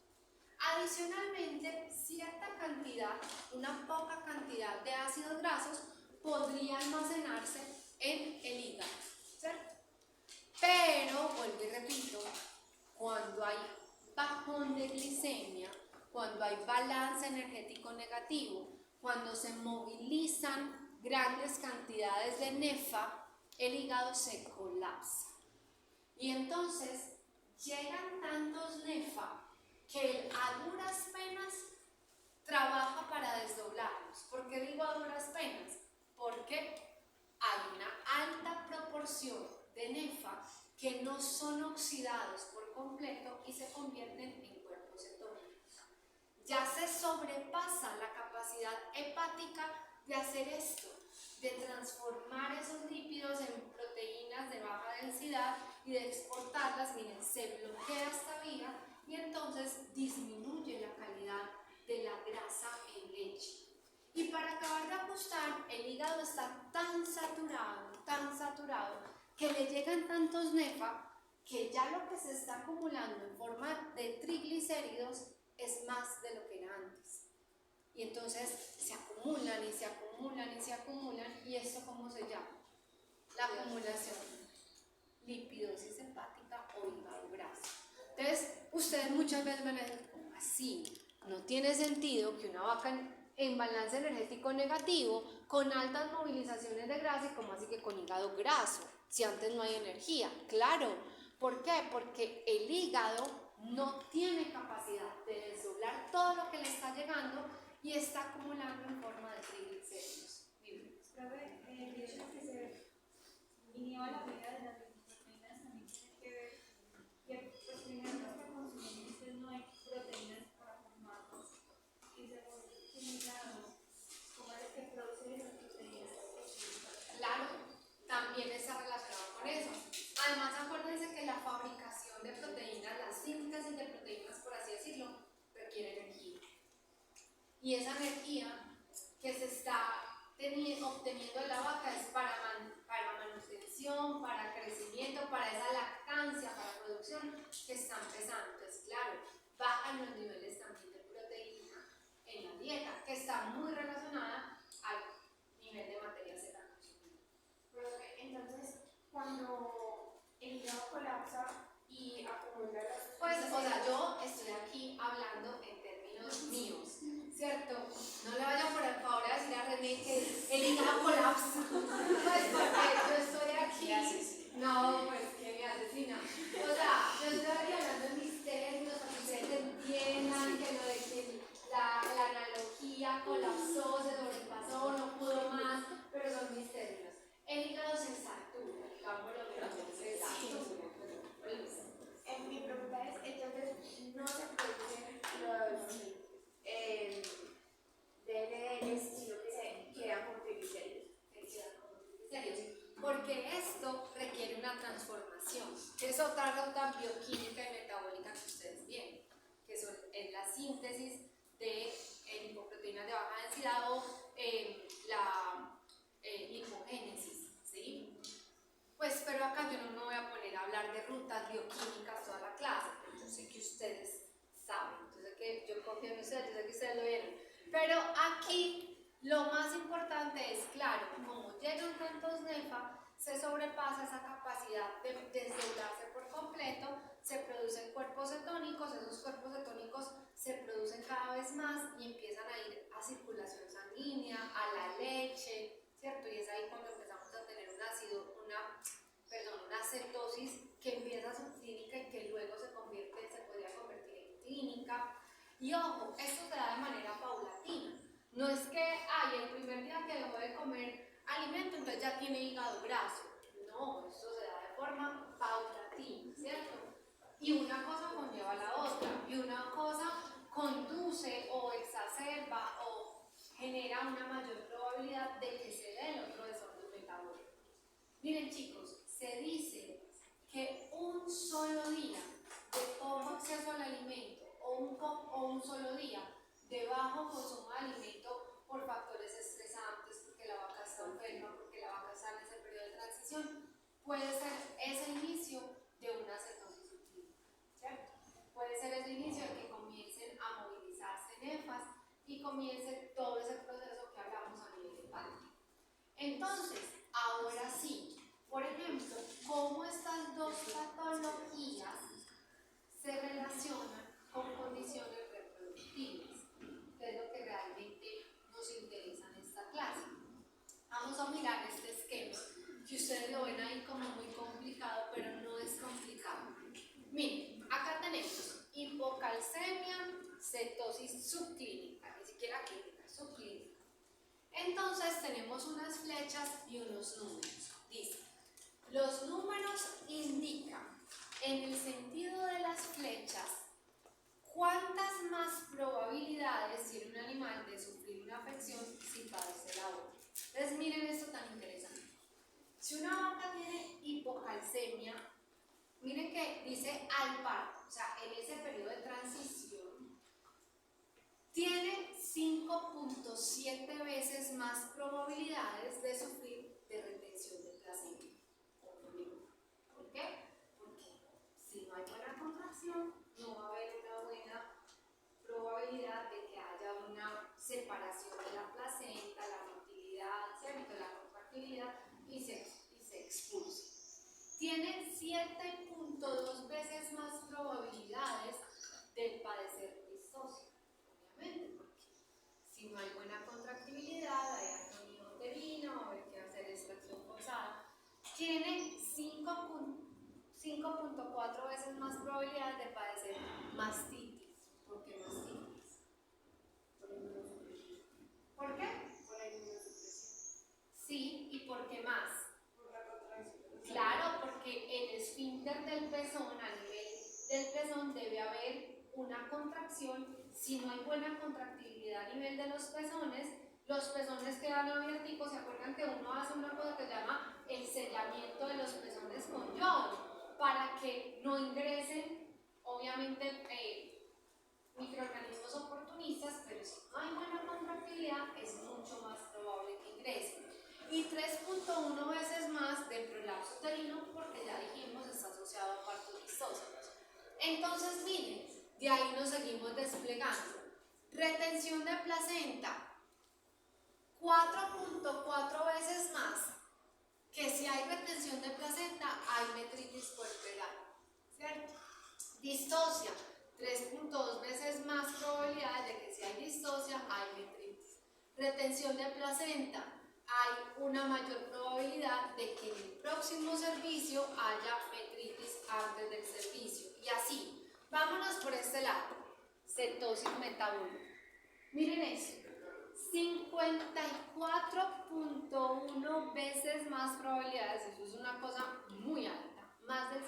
Adicionalmente, cierta cantidad, una poca cantidad de ácidos grasos podría almacenarse en el hígado, ¿cierto? Pero, vuelvo y repito, cuando hay bajón de glicemia, cuando hay balance energético negativo, cuando se movilizan grandes cantidades de NEFA, el hígado se colapsa. Y entonces llegan tantos NEFA que a duras penas trabaja para desdoblarlos. ¿Por qué digo a duras penas? Porque hay una alta proporción de nefa que no son oxidados por completo y se convierten en cuerpos cetónicos. Ya se sobrepasa la capacidad hepática de hacer esto, de transformar esos lípidos en proteínas de baja densidad y de exportarlas. Miren, se bloquea esta vía y entonces disminuye la calidad de la grasa en leche. Y para acabar de ajustar, el hígado está tan saturado, que le llegan tantos nefa que ya lo que se está acumulando en forma de triglicéridos es más de lo que era antes. Y entonces se acumulan y se acumulan y se acumulan. ¿Y esto cómo se llama? La acumulación. Lipidosis hepática o hígado graso. Entonces, ustedes muchas veces van a decir, ¿cómo así? No tiene sentido que una vaca en balance energético negativo, con altas movilizaciones de grasa, y como así que con hígado graso, si antes no hay energía. Claro, ¿por qué? Porque el hígado no tiene capacidad de desdoblar todo lo que le está llegando y está acumulando en forma de triglicéridos. Profe, el hecho de que se inhiba la vida de las lipoproteínas también tiene que ver que, pues, primero que consumimos no hay proteínas para formarnos, y segundo, que el hígado, como es el que produce esas proteínas. Claro, también está relacionado con eso. Además, acuérdense que la fabricación de proteínas, la síntesis de proteínas, por así decirlo, requiere energía. Y esa energía que se está obteniendo de la vaca es para manutención, para crecimiento, para esa lactancia, para producción que está empezando. Entonces, claro, bajan los niveles también de proteína en la dieta, que está muy relacionada al nivel de materia seca consumida. Entonces, cuando el hígado colapsa y acumula las... Pues, o sea, yo estoy aquí hablando en términos míos, ¿cierto? No le vayan por favor a decir a René que el hígado colapsa, pues porque yo estoy aquí, no, pues que me asesina. O sea, yo estoy aquí hablando en mis términos para que ustedes entiendan que lo de que la analogía colapsó, se sobrepasó, no pudo más, pero son mis términos. El hígado se satura, digámoslo que se satura. Mi pregunta es, entonces, ¿no se producen los DNDs, sino que se quedan con triglicéridos? Porque esto requiere una transformación, que es otra ruta bioquímica y metabólica que ustedes vienen, que son en la síntesis de lipoproteínas de baja densidad o la lipogénesis, ¿sí? Pues, pero acá yo no me voy a poner a hablar de rutas bioquímicas toda la clase, pero yo sé que ustedes saben, yo sé que yo confío en ustedes, yo sé que ustedes lo vieron, pero aquí lo más importante es, claro, como llegan tantos nefa, se sobrepasa esa capacidad de desdoblarse por completo, se producen cuerpos cetónicos, esos cuerpos cetónicos se producen cada vez más y empiezan a ir a circulación sanguínea, a la leche, ¿cierto? Y es ahí cuando empezamos a tener una cetosis que empieza subclínica y que luego se podría convertir en clínica. Y ojo, esto se da de manera paulatina. No es que, el primer día que dejó de comer alimento, entonces ya tiene hígado graso. No, esto se da de forma paulatina, ¿cierto? Y una cosa conlleva a la otra, y una cosa conduce o exacerba o genera una mayor probabilidad de que se dé el otro desorden metabólico. Miren chicos, se dice que un solo día de poco acceso al alimento o un solo día de bajo consumo de alimento por factores estresantes, porque la vaca está enferma, porque la vaca está en ese periodo de transición, puede ser ese inicio de una cetosis subclínica, ¿cierto? Puede ser ese inicio de que comiencen a movilizarse nefas y comience todo ese proceso que hablamos a nivel hepático. Entonces, ahora sí, por ejemplo, cómo estas dos patologías se relacionan con condiciones reproductivas, que es lo que realmente nos interesa en esta clase. Vamos a mirar este esquema, que ustedes lo ven ahí como muy complicado, pero no es complicado. Miren, acá tenemos hipocalcemia, cetosis subclínica, ni siquiera la clínica subclínica. Entonces tenemos unas flechas y unos números. Dice, los números indican en el sentido de las flechas cuántas más probabilidades tiene un animal de sufrir una afección si padece la otra. Entonces miren esto tan interesante. Si una vaca tiene hipocalcemia, miren que dice al parto, o sea, en ese periodo de transición, tiene 5.7 veces más probabilidades de sufrir de retención de placenta. ¿Por qué? Porque si no hay buena contracción, no va a haber una buena probabilidad de que haya una separación de la placenta, la motilidad, ¿cierto? La contractilidad y se expulse. Tiene 7.2 veces más probabilidades de padecer distosia, obviamente, porque si no hay buena contractibilidad, hay atonía uterina, va a haber que hacer extracción forzada. Tiene 5.4 veces más probabilidades de padecer mastitis. ¿Por qué mastitis? Por inmunosupresión. ¿Por qué? Por la inmunosupresión. Sí, ¿y por qué más? Claro, porque el esfínter del pezón, a nivel del pezón, debe haber una contracción. Si no hay buena contractibilidad a nivel de los pezones quedan abierticos. ¿Se acuerdan que uno hace una cosa que se llama el sellamiento de los pezones con yodo? Para que no ingresen, obviamente, microorganismos oportunistas, pero si no hay buena contractibilidad, es mucho más probable que ingresen. Y 3.1 veces más de prolapso uterino, porque ya dijimos está asociado a partos vistosos. Entonces miren, de ahí nos seguimos desplegando. Retención de placenta, 4.4 veces más que si hay retención de placenta hay metritis puerperal, ¿cierto? Distosia, 3.2 veces más probabilidades de que si hay distosia hay metritis. Retención de placenta, hay una mayor probabilidad de que en el próximo servicio haya metritis antes del servicio. Y así, vámonos por este lado, cetosis metabólica. Miren eso, 54.1 veces más probabilidades, eso es una cosa muy alta, más del 50%,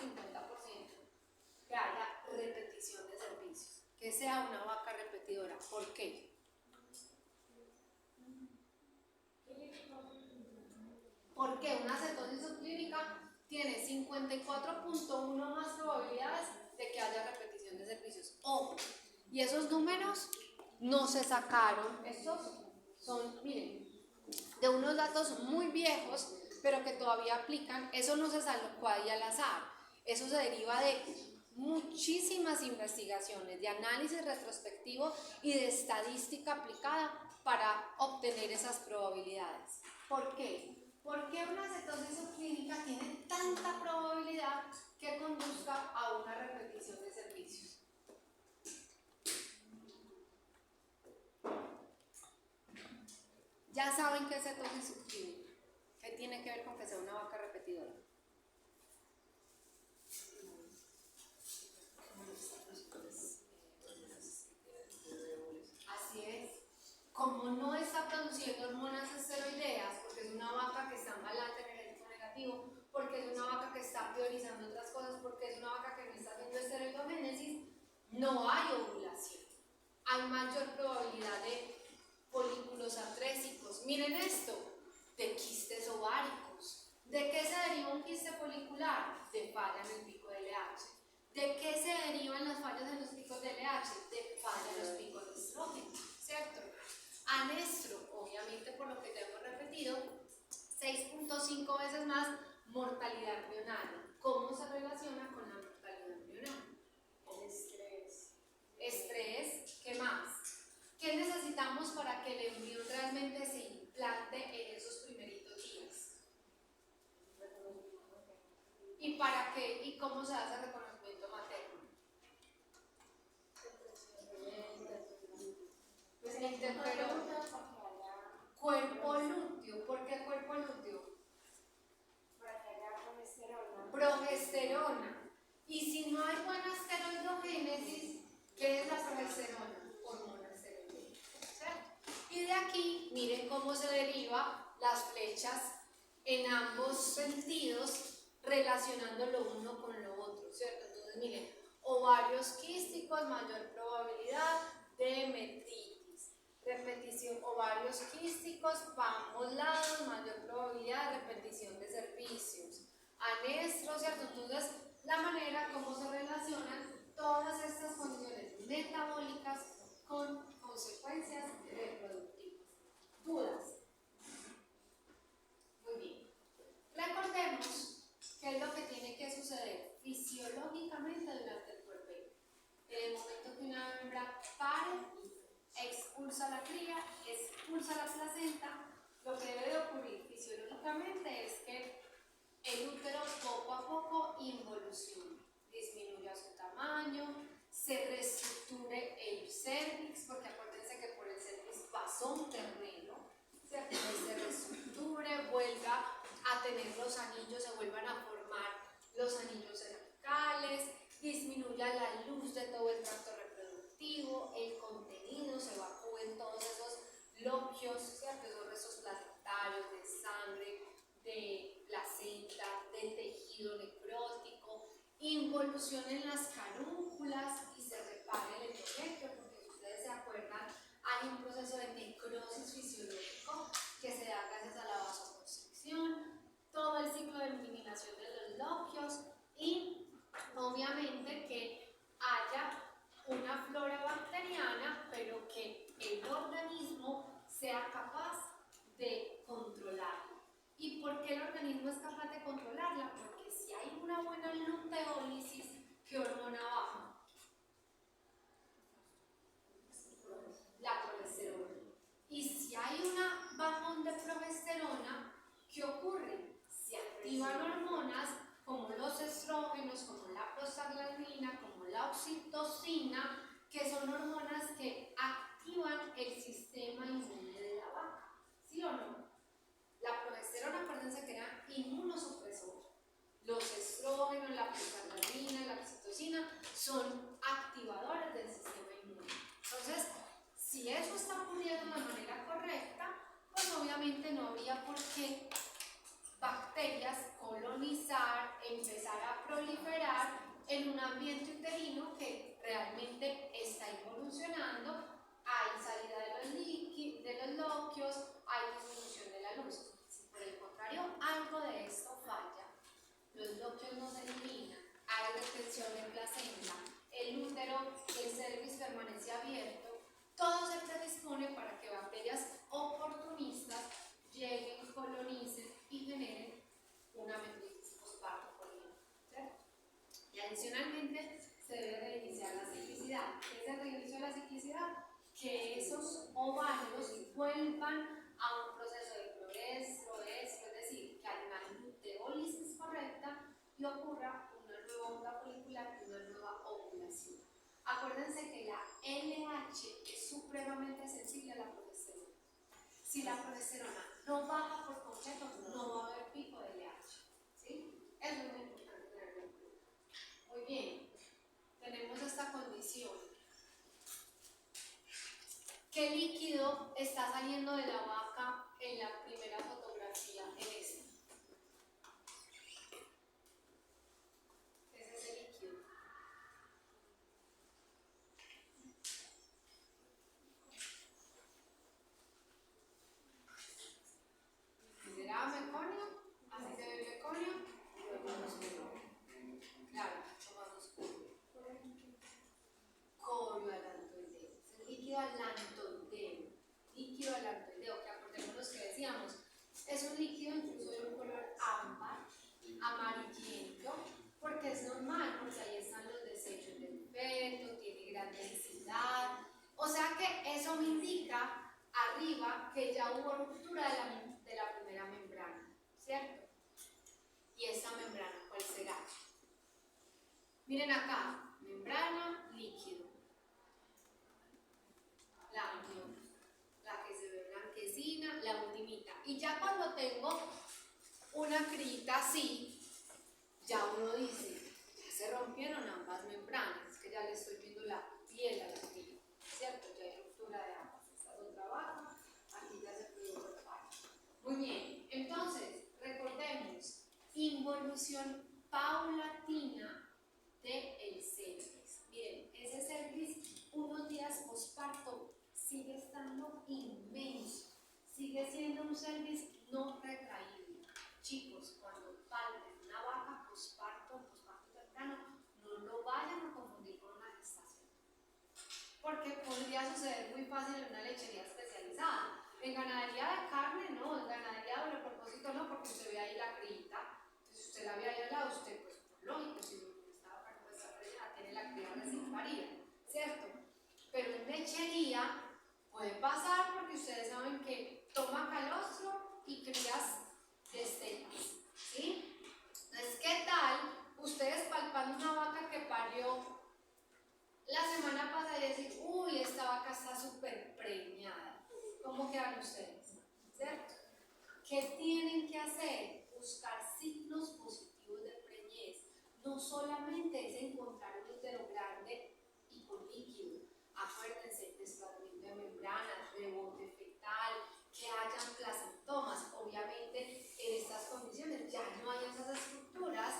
que haya repetición de servicios, que sea una vaca repetidora. ¿Por qué? Porque una cetosis subclínica tiene 54.1 más probabilidades de que haya repetición de servicios. Ojo, y esos números no se sacaron, estos son, miren, de unos datos muy viejos, pero que todavía aplican. Eso no se sacó ahí al azar, eso se deriva de muchísimas investigaciones, de análisis retrospectivo y de estadística aplicada para obtener esas probabilidades. ¿Por qué? ¿Por qué una cetosis subclínica tiene tanta probabilidad que conduzca a una repetición de servicios? Ya saben qué es cetosis subclínica. ¿Qué tiene que ver con que sea una vaca repetidora? Así es. Como no está produciendo hormonas esteroideas, porque es una vaca que está en balance energético negativo, porque es una vaca que está priorizando otras cosas, porque es una vaca que no está haciendo esteroidogénesis, no hay ovulación. Hay mayor probabilidad de folículos atrésicos. Miren esto, de quistes ováricos. ¿De qué se deriva un quiste folicular? De falla en el pico de LH. ¿De qué se derivan las fallas en los picos de LH? De falla en los picos de estrógeno, ¿cierto? Anestro, obviamente por lo que ya hemos repetido, 6.5 veces más mortalidad embrionaria. ¿Cómo se relaciona con la mortalidad embrionaria? El estrés. Estrés, ¿qué más? ¿Qué necesitamos para que el embrión realmente se implante en esos primeritos días? ¿Y para qué? ¿Y cómo se hace el reconocimiento materno? Pues el interferón. Cuerpo lúteo. ¿Por qué cuerpo lúteo? Para que haya progesterona. Progesterona. Y si no hay buena esteroidogénesis, ¿qué es la progesterona? Hormona esteroidea, ¿cierto? cómo se deriva las flechas en ambos sentidos, relacionando lo uno con lo otro, ¿cierto? Entonces, miren, ovarios quísticos, mayor probabilidad de metitis. Repetición, ovarios quísticos, para ambos lados, mayor probabilidad de repetición de servicios. Anestro, ¿cierto? Entonces, la manera como se relacionan todas estas condiciones metabólicas con consecuencias reproductivas. ¿Dudas? Muy bien. Recordemos qué es lo que tiene que suceder fisiológicamente durante el puerperio. En el momento que una hembra pare, expulsa la cría, expulsa la placenta, lo que debe de ocurrir fisiológicamente es que el útero poco a poco involuciona, disminuya su tamaño, se reestructure el cervix, porque acuérdense que por el cervix pasó un terreno, ¿cierto? Se reestructure, vuelva a tener los anillos, se vuelvan a formar los anillos cervicales, disminuya la luz de todo el tracto reproductivo, el contenido, se evacúen todos esos loquios, ¿cierto? Esos restos placentarios de sangre, de placenta, del tejido necrótico, involucionen las carúnculas y se repare el endometrio, porque si ustedes se acuerdan, hay un proceso de necrosis fisiológico que se da gracias a la vasoconstricción, todo el ciclo de eliminación de los loquios y obviamente que haya una flora bacteriana, pero que el organismo sea capaz de controlarla. ¿Y por qué el organismo es capaz de controlarla? Porque si hay una buena luteólisis, ¿qué hormona baja? La progesterona. Y si hay una bajón de progesterona, ¿qué ocurre? Se activan hormonas como los estrógenos, como la prostaglandina, como la oxitocina, que son hormonas que activan el sistema inmune de la vaca. ¿Sí o no? La progesterona, acuérdense que era inmunosupresor. Los estrógenos, la prostaglandina, la oxitocina son activadores del sistema inmune. Entonces, si eso está ocurriendo de manera correcta, pues obviamente no habría por qué bacterias colonizar, empezar a proliferar en un ambiente uterino que realmente está evolucionando. Hay salida de los loquios, hay disminución de la luz. Si por el contrario algo de esto falla, los loquios no se eliminan, hay retención de placenta, el útero, el cervix permanece abierto, todo se predispone para que bacterias oportunistas lleguen, colonicen y generen una metritis postparto, por ejemplo, ¿cierto? Y adicionalmente se debe reiniciar la ciclicidad. ¿Qué es el reinicio de la ciclicidad? Que esos ovarios vuelvan a un proceso de progreso, es decir, que haya una luteólisis correcta y ocurra una nueva onda folicular y una nueva ovulación. Acuérdense que la LH es supremamente sensible a la progesterona. Si la progesterona no baja por completo, no va a haber pico de LH. ¿Sí? Eso es muy importante tenerlo en cuenta. Muy bien, tenemos esta condición. ¿Qué líquido está saliendo de la vaca en la primera fotografía? En esta. Ese es el líquido. ¿Será meconio? ¿Así se ve el meconio? Claro, mucho más oscuro. Corioalantoideo. Es el líquido alantoideo. Líquido alantoideo, que acordémonos que decíamos, es un líquido incluso de un color ámbar, amarillento, porque es normal, porque ahí están los desechos del feto, tiene gran densidad. O sea que eso me indica arriba que ya hubo ruptura de la primera membrana, ¿cierto? ¿Y esta membrana cuál será? Miren acá, membrana, líquido. La que se ve blanquecina, la ultimita. Y ya cuando tengo una crita así, ya uno dice, ya se rompieron ambas membranas, es que ya le estoy viendo la piel a la crita, ¿cierto? Ya hay ruptura de ambas. Esta es otra vaca, aquí ya se produjo evolución paulatina del cervix. Miren, ese cervix unos días posparto sigue estando inmenso, sigue siendo un cervix no retraíble. Chicos, cuando palpen una vaca posparto temprano, no lo vayan a confundir con una gestación, porque podría suceder muy fácil en una lechería especializada. En ganadería de carne no, en ganadería de doble propósito no, porque usted ve ahí la criita. Entonces usted la ve ahí al lado, usted pues por lógico, si esta vaca no está preñada, tiene la cría recién parida, ¿cierto? Pero en lechería puede pasar porque ustedes saben que toma calostro y crías destetas, ¿sí? Entonces, ¿qué tal ustedes palpando una vaca que parió la semana pasada y decir, uy, esta vaca está súper preñada? ¿Cómo quedan ustedes? ¿Cierto? ¿Qué tienen que hacer? Buscar signos positivos de preñez. No solamente es encontrar un útero grande y con líquido. Acuérdense, desplazamiento de membranas, rebote fetal, que hayan placentomas. Obviamente, en estas condiciones ya no hay esas estructuras,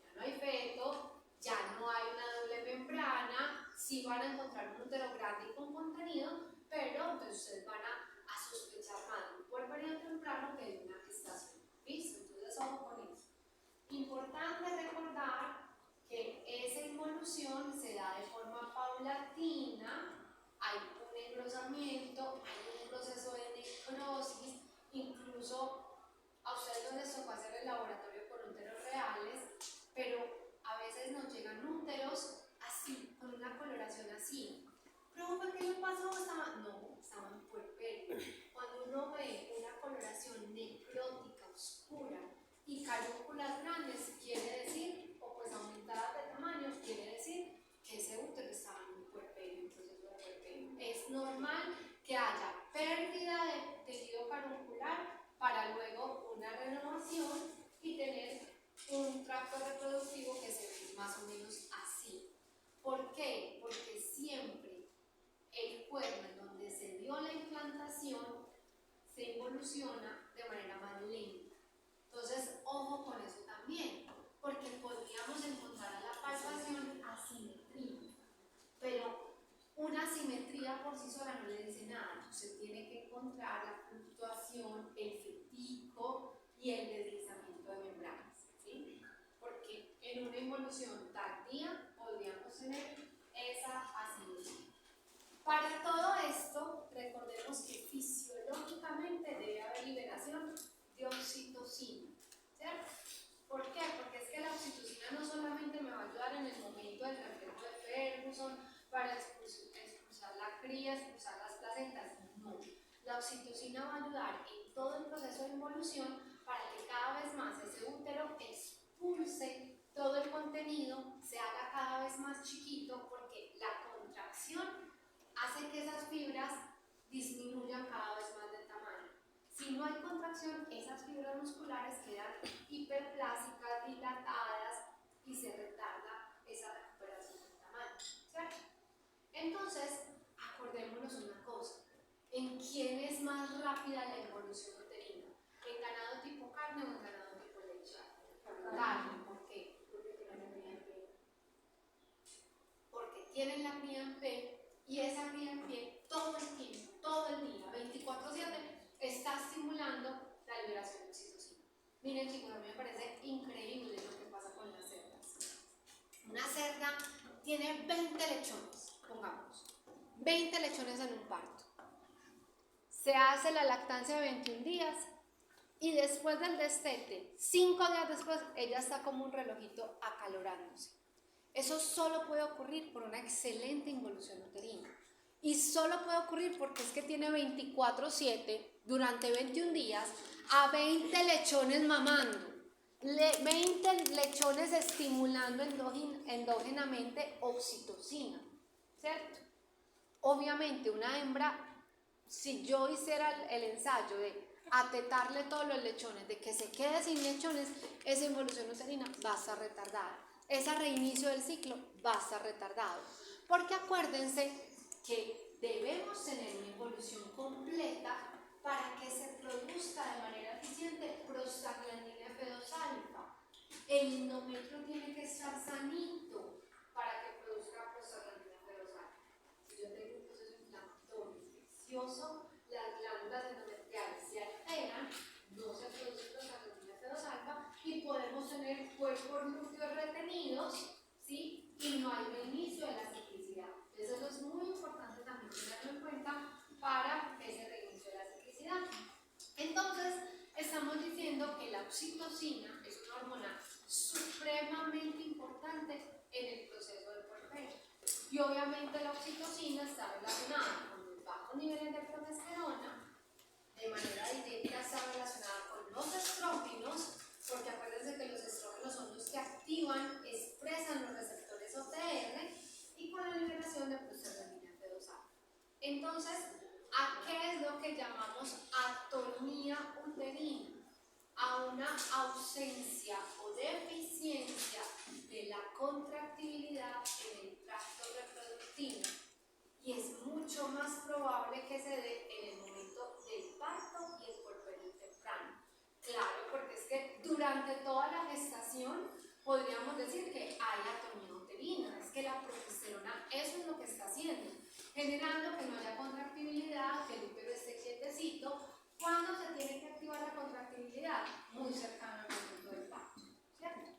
ya no hay feto, ya no hay una doble membrana. Sí van a encontrar un útero grande y con contenido, pero entonces ustedes van a sospechar más de un puerperio temprano que de una gestación. ¿Listo? Entonces, ojo con eso. Importante recordar que esa involución se da de forma paulatina, hay un engrosamiento, hay un proceso de necrosis, incluso a ustedes no les tocó hacer el laboratorio con úteros reales, pero a veces nos llegan úteros así, con una coloración así. ¿Profe, qué le pasó? No, estaban en puerperio. Cuando uno ve una coloración necrótica, oscura y carúnculas grandes, quiere decir, o pues aumentadas de tamaño, quiere decir que ese útero estaba en un puerperio, un proceso de puerperio. Es normal que haya pérdida de tejido caruncular para luego una renovación y tener un tracto reproductivo que se ve más o menos así. ¿Por qué? Porque siempre el cuerno en donde se dio la implantación se involuciona de manera más lenta. Entonces, ojo con eso también, porque podríamos encontrar a la palpación asimetría, pero una asimetría por sí sola no le dice nada. Usted tiene que encontrar la fluctuación, el fetico y el deslizamiento de membranas, ¿sí? Porque en una involución tardía podríamos tener esa asimetría. Para todo esto, recordemos que fisiológicamente debe haber liberación de oxitocina, ¿cierto? ¿Por qué? Porque es que la oxitocina no solamente me va a ayudar en el momento del reflejo de Ferguson para expulsar la cría, expulsar las placentas, no. La oxitocina va a ayudar en todo el proceso de involución para que cada vez más ese útero expulse todo el contenido, se haga cada vez más chiquito, porque la contracción hace que esas fibras disminuyan cada vez más de tamaño. Si no hay contracción, esas fibras musculares quedan hiperplásicas, dilatadas y se retarda esa recuperación del tamaño, ¿cierto? Entonces, acordémonos una cosa, ¿en quién es más rápida la evolución uterina? ¿En ganado tipo carne o en ganado tipo leche? Carne. ¿Por qué? Porque tienen la cría en P y esa cría en pie todo el tiempo, todo el día, 24/7, está estimulando la liberación de oxitocina. Miren, chicos, a mí me parece increíble lo que pasa con las cerdas. Una cerda tiene 20 lechones, pongamos, 20 lechones en un parto. Se hace la lactancia de 21 días y después del destete, 5 días después, ella está como un relojito acalorándose. Eso solo puede ocurrir por una excelente involución uterina. Y solo puede ocurrir porque es que tiene 24/7 durante 21 días a 20 lechones mamando, 20 lechones estimulando endógenamente oxitocina, ¿cierto? Obviamente una hembra, si yo hiciera el ensayo de atetarle todos los lechones, de que se quede sin lechones, esa involución uterina va a estar retardada. Ese reinicio del ciclo va a estar retardado. Porque acuérdense que debemos tener una involución completa para que se produzca de manera eficiente prostaglandina F2 alfa. El endometrio tiene que estar sanito para que produzca prostaglandina ferosal. Si yo tengo un proceso inflamatorio infeccioso, las glándulas endometriales se alteran, no se produce prostaglandina ferosalva y podemos tener cuerpos lúteos retenidos, ¿sí? Y no hay reinicio de la ciclicidad. Entonces eso es muy importante también tenerlo en cuenta para ese reinicio de la ciclicidad. Entonces, estamos diciendo que la oxitocina es una hormona supremamente importante en el proceso de puerperio. Y obviamente la oxitocina está relacionada con los bajos niveles de progesterona, de manera directa está relacionada con los estrógenos, porque acuérdense que los estrógenos son los que activan, expresan los receptores OTR, y con la liberación de prostaglandina ferosal. Entonces, ¿a qué es lo que llamamos atonía uterina? A una ausencia o deficiencia de la contractibilidad en el tracto reproductivo. Y es mucho más probable que se dé en el momento del parto y el puerperio temprano. Claro, porque es que durante toda la gestación podríamos decir que hay atonía uterina, es que la progesterona eso es lo que está haciendo, generando que no haya contractibilidad, que el útero esté quietecito. ¿Cuándo se tiene que activar la contractibilidad? Muy cercano al momento del parto, ¿cierto?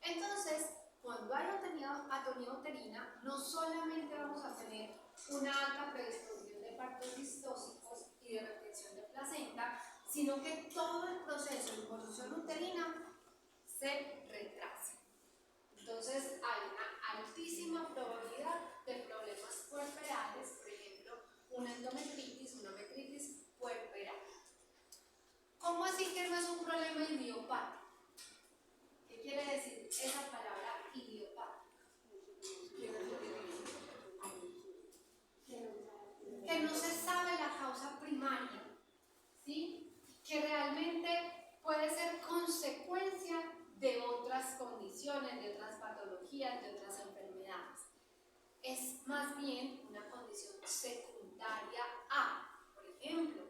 Entonces, cuando hay atonía uterina, no solamente vamos a tener una alta predisposición de partos distóxicos y de retención de placenta, sino que todo el proceso de involución uterina se retrasa. Entonces hay una altísima probabilidad de problemas puerperales, por ejemplo, una endometritis, una metritis puerperal. ¿Cómo así que no es un problema idiopático? ¿Qué quiere decir esa palabra idiopático? Que no se sabe la causa primaria, ¿sí? Que realmente puede ser consecuencia de otras condiciones, de otras patologías, de otras enfermedades. Es más bien una condición secundaria a, por ejemplo,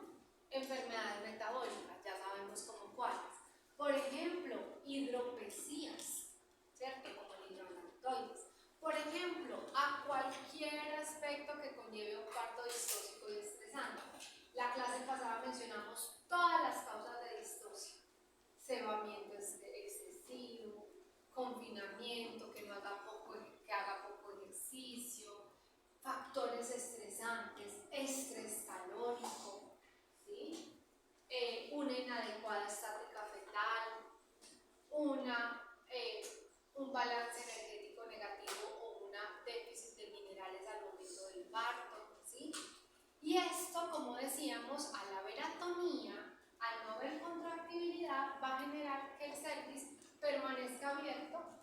enfermedades metabólicas, ya sabemos como cuáles. Por ejemplo, hidropesías, ¿cierto? Como el hidrolactoides. Por ejemplo, a cualquier aspecto que conlleve un parto distóxico y estresante. La clase pasada mencionamos todas las causas de distosia: cebamiento excesivo, confinamiento, que haga poco ejercicio, factores estresantes, estrés calórico, ¿sí? Una inadecuada estática fetal, un balance energético negativo o un déficit de minerales al momento del parto, ¿sí? Y esto, como decíamos, al haber atonía, al no haber contractibilidad, va a generar que el cervix permanezca abierto,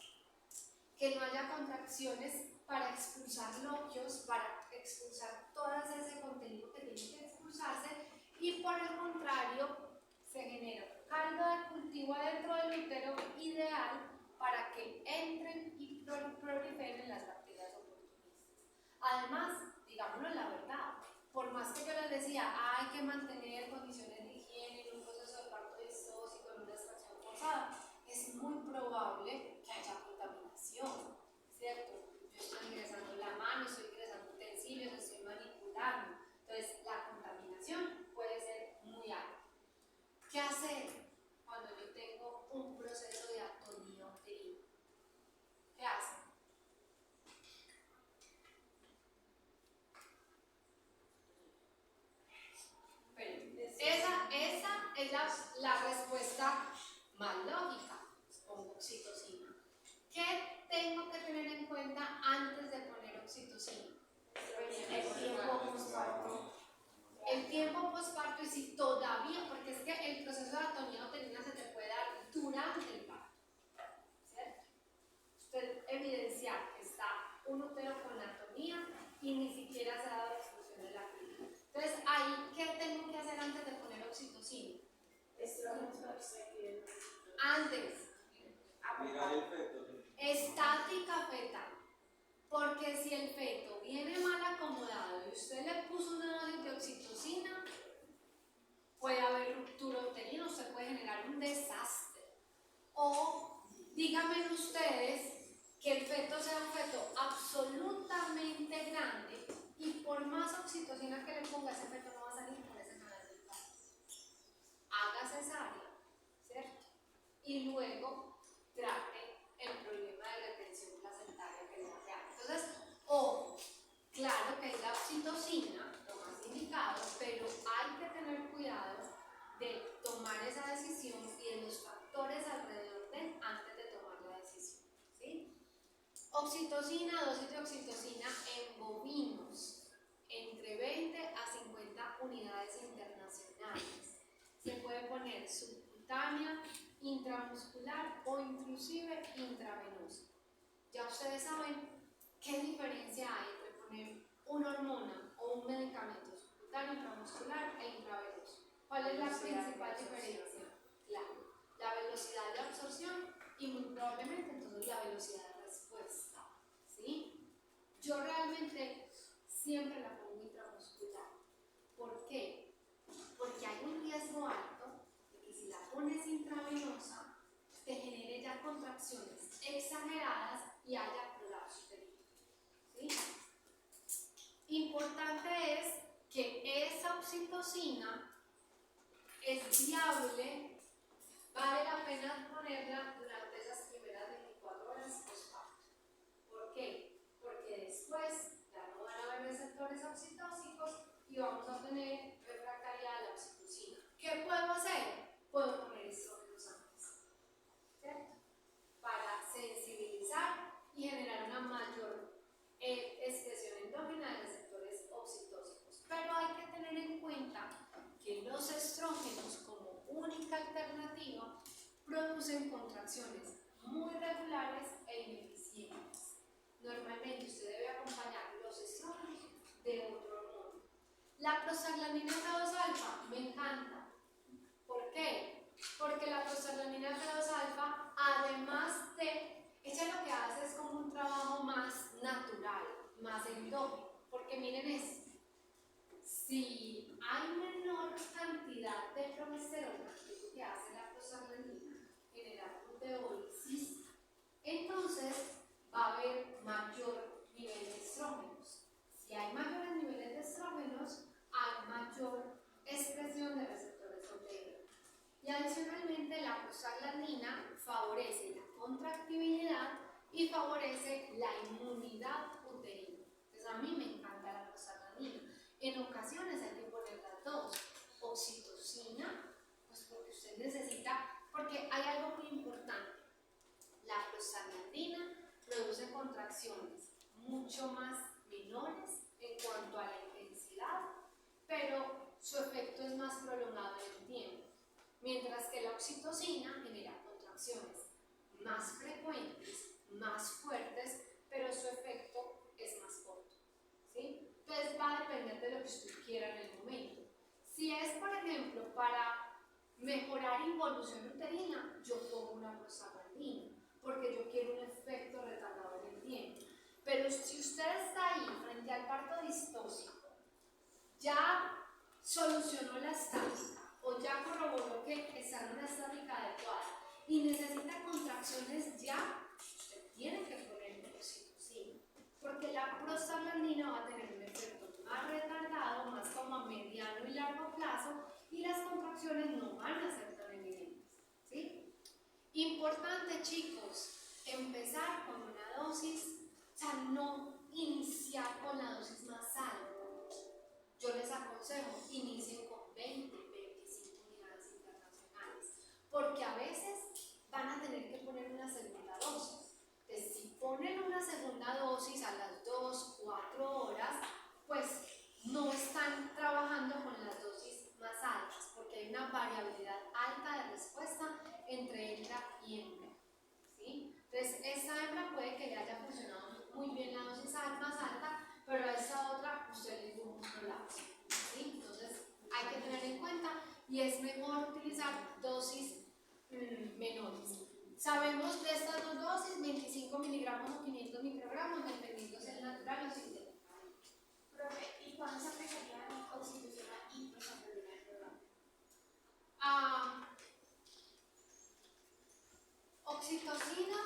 que no haya contracciones para expulsar loquios, para expulsar todo ese contenido que tiene que expulsarse, y por el contrario, se genera un caldo de cultivo adentro del útero ideal para que entren y proliferen las bacterias oportunistas. Además, digámoslo la verdad, por más que yo les decía, hay que mantener condiciones de higiene en un proceso de parto distóxico, en una extracción forzada, es muy probable que haya contaminación, ¿cierto? Yo estoy ingresando la mano, estoy ingresando utensilios, estoy manipulando. Entonces, la contaminación puede ser muy alta. ¿Qué hacer cuando yo tengo un proceso de atonía uterina? ¿Qué hacer? Esa es la respuesta más lógica. Pongo oxitocina. ¿Qué tengo que tener en cuenta antes de poner oxitocina? El tiempo posparto. El tiempo posparto, y si todavía, porque es que el proceso de atonía uterina se te puede dar durante el parto, ¿cierto? Usted evidenciar que está un útero con atonía y ni siquiera se ha dado la expulsión de la clínica. Entonces, ahí, ¿qué tengo que hacer antes de poner oxitocina? Antes. Mirar el feto. Estática fetal. Porque si el feto viene mal acomodado y usted le puso una dosis de oxitocina, Oxitocina, dosis de oxitocina en bovinos, entre 20 a 50 unidades internacionales. Se puede poner subcutánea, intramuscular o inclusive intravenosa. Ya ustedes saben qué diferencia hay entre poner una hormona o un medicamento subcutáneo, intramuscular e intravenoso. ¿Cuál es la principal diferencia? Claro, la velocidad de absorción y muy probablemente entonces la velocidad de respuesta. ¿Sí? Yo realmente siempre la pongo intramuscular. ¿Por qué? Porque hay un riesgo alto de que si la pones intravenosa te genere ya contracciones exageradas y haya prolapso uterino. ¿Sí? Importante es que esa oxitocina es viable, vale la pena ponerla durante esas primeras 24 horas postparto. ¿Por qué? Porque después ya no van a haber receptores oxitóxicos y vamos a tener refractariedad de la oxitocina. ¿Qué puedo hacer? Puedo poner estrógenos antes, ¿cierto? Para sensibilizar y generar una mayor expresión endógena de receptores oxitóxicos. Pero hay que tener en cuenta que los estrógenos como única alternativa producen contracciones muy regulares e ineficientes. Normalmente usted debe acompañar los estrógenos de otro hormona. La prostaglandina P2 alfa me encanta. ¿Por qué? Porque la prostaglandina P2 alfa, además de, ella lo que hace es como un trabajo más natural, más endógeno. Porque miren esto. Si hay menor cantidad de progesterona, que es lo que hace la prostaglandina, generar luteólisis, entonces va a haber mayor nivel de estrógenos. Si hay mayores niveles de estrógenos, hay mayor expresión de receptores uterinos. Y adicionalmente la prostaglandina favorece la contractibilidad y favorece la inmunidad uterina. Entonces a mí me encanta la prostaglandina. En ocasiones hay que poner las dos. Oxitocina, pues porque usted necesita, porque hay algo muy importante. La prostaglandina produce contracciones mucho más menores en cuanto a la intensidad, pero su efecto es más prolongado en el tiempo. Mientras que la oxitocina genera contracciones más frecuentes, más fuertes, pero su efecto es más corto. ¿Sí? Entonces va a depender de lo que usted quiera en el momento. Si es, por ejemplo, para mejorar involución uterina, yo pongo una prostaglandina, porque yo quiero un efecto retardador en el tiempo. Pero si usted está ahí frente al parto distóxico, ya solucionó la estática o ya corroboró que está en una estática adecuada y necesita contracciones ya, usted tiene que poner oxitocina, porque la prostaglandina va a tener un efecto más retardado, más como a mediano y largo plazo, y las contracciones no van a ser tan evidentes. ¿Sí? Importante, chicos, empezar con una dosis, o sea, no iniciar con la dosis más alta. Yo les aconsejo, inicien con 20, 25 unidades internacionales, porque a veces van a tener que poner una segunda dosis. Entonces, si ponen una segunda dosis a las 2, 4 horas, pues no están trabajando con las dosis más altas, porque hay una variabilidad alta de respuesta entre hembra y hembra. ¿Sí? Entonces, esta hembra puede que le haya funcionado muy bien la dosis más alta, pero a esta otra usted le dio un prolapso. ¿Sí? Entonces, hay que tener en cuenta y es mejor utilizar dosis menores. Sabemos de estas dos dosis, 25 miligramos o 500 microgramos, dependiendo si es natural o sintético. Profe, ¿y cuándo se aplicaría oxitocina y prostaglandina en el programa? Oxitocina,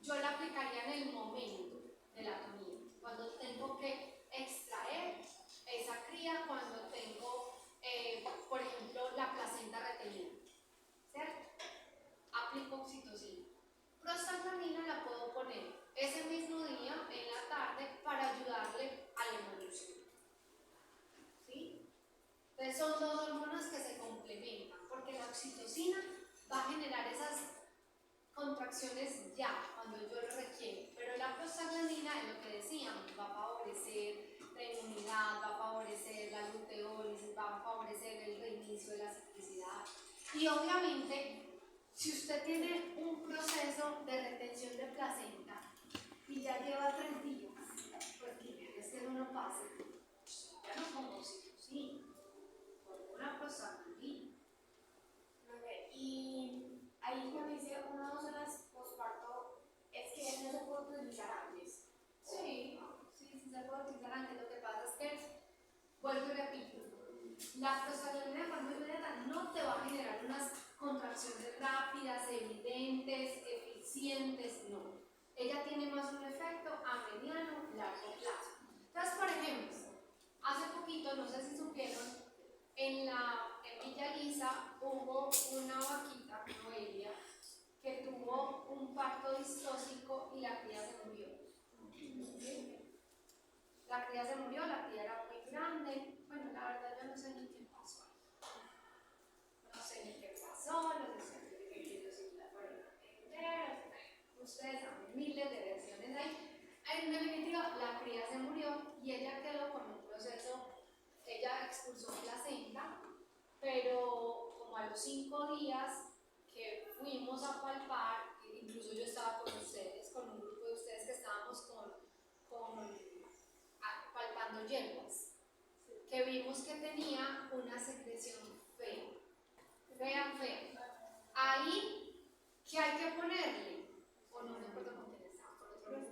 yo la aplicaría en el momento de la atonía, cuando tengo que extraer esa cría, cuando tengo, por ejemplo, la placenta retenida, ¿cierto? Aplico oxitocina. Prostaglandina la puedo poner ese mismo día, en la tarde, para ayudarle a la evolución. ¿Sí? Entonces son dos hormonas que se complementan, porque la oxitocina va a generar esas contracciones ya, cuando yo Y obviamente, si usted tiene un proceso de retención de placenta y ya lleva 3 días, pues que es que no pase, ya no como oxitocina, con una prostaglandina. Y ahí cuando dice 1 o 2 horas posparto, es que no se puede utilizar antes. Sí, sí se puede utilizar antes. Lo que pasa es que, vuelvo y repito, la prostaglandina de forma inmediata no te va a generar unas contracciones rápidas, evidentes, eficientes, no. Ella tiene más un efecto a mediano, largo plazo. Entonces, por ejemplo, hace poquito, no sé si supieron, en Villa Lisa hubo una vaquita, Noelia, que tuvo un parto distóxico y la cría se murió. La cría se murió, la cría era muy grande. Bueno, la verdad yo no sé ni qué pasó. No sé ni qué pasó, los estudiantes que ellos sí la fueron a atender. Ustedes saben, miles de versiones ahí. En definitiva, la cría se murió y ella quedó con un proceso, ella expulsó placenta, pero como a los 5 días que fuimos a palpar, incluso yo estaba con ustedes, con un grupo de ustedes que estábamos palpando yeguas, que vimos que tenía una secreción fea, fea. Ahí, ¿qué hay que ponerle? O no me acuerdo con quién estaba, por otro lado.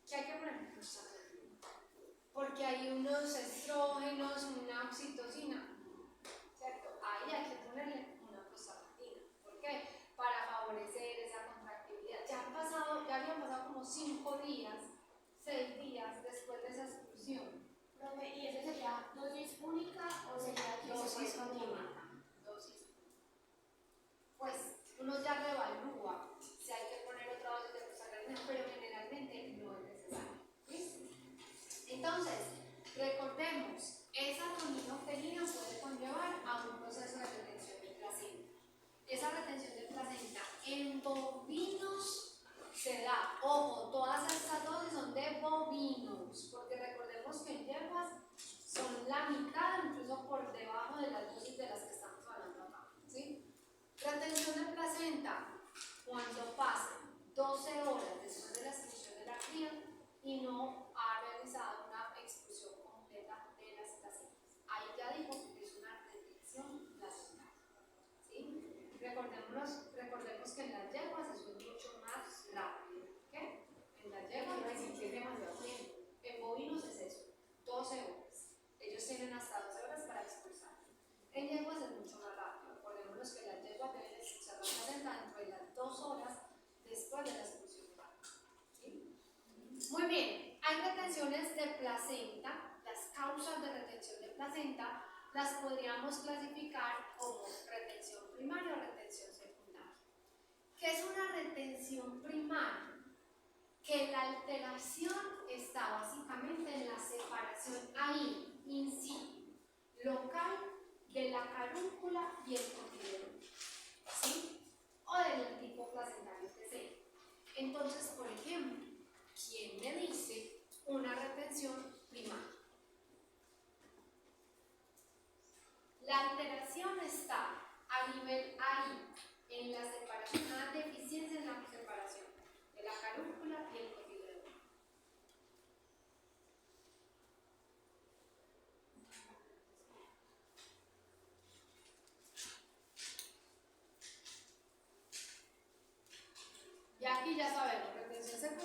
¿Qué hay que ponerle? Porque hay unos estrógenos, una oxitocina, ¿cierto? Ahí hay que ponerle una prostaglandina. ¿Por qué? Para favorecer esa contractibilidad. Ya habían pasado como 5 días, 6 días después de esa expulsión. Profe, ¿y eso sería dosis única o sería que se puede continuar? Dosis. Pues uno ya reevalúa si hay que poner otra dosis de prostaglandina, pero generalmente no es necesario. ¿Listo? Entonces, recordemos, esa toninofelina puede conllevar a un proceso de retención de placenta. Esa retención de placenta en bovinos se da. Ojo, todas estas dosis son de bovinos, porque recordemos que en yeguas son la mitad, incluso por debajo de las dosis de las que estamos hablando acá. ¿Sí? Retención de placenta cuando pasen 12 horas después de la expulsión de la cría y no ha realizado una expulsión completa de las placentas. Ahí ya dijo que es una retención placentaria. ¿Sí? Recordemos que en las yeguas eso es mucho más rápido. ¿Qué? En las yeguas es demasiado tiempo. En bovinos es eso, 12 horas. Ellos tienen hasta 12 horas para expulsar. En yeguas es mucho más rápido. Recordémonos que las yeguas deben expulsar la placenta dentro de las 2 horas después de la expulsión. ¿Sí? Muy bien, hay retenciones de placenta. Las causas de retención de placenta las podríamos clasificar como retención primaria o retención secundaria. ¿Qué es una retención primaria? Que la alteración está básicamente en la separación ahí, in situ, local, de la carúncula y el cotileo, ¿sí? O del tipo placentario que sea. Entonces, por ejemplo, ¿quién me dice una retención primaria? La alteración está a nivel ahí, en la separación, una deficiencia en la separación de la carúncula y el cotileo. Y aquí ya sabemos, retención secundaria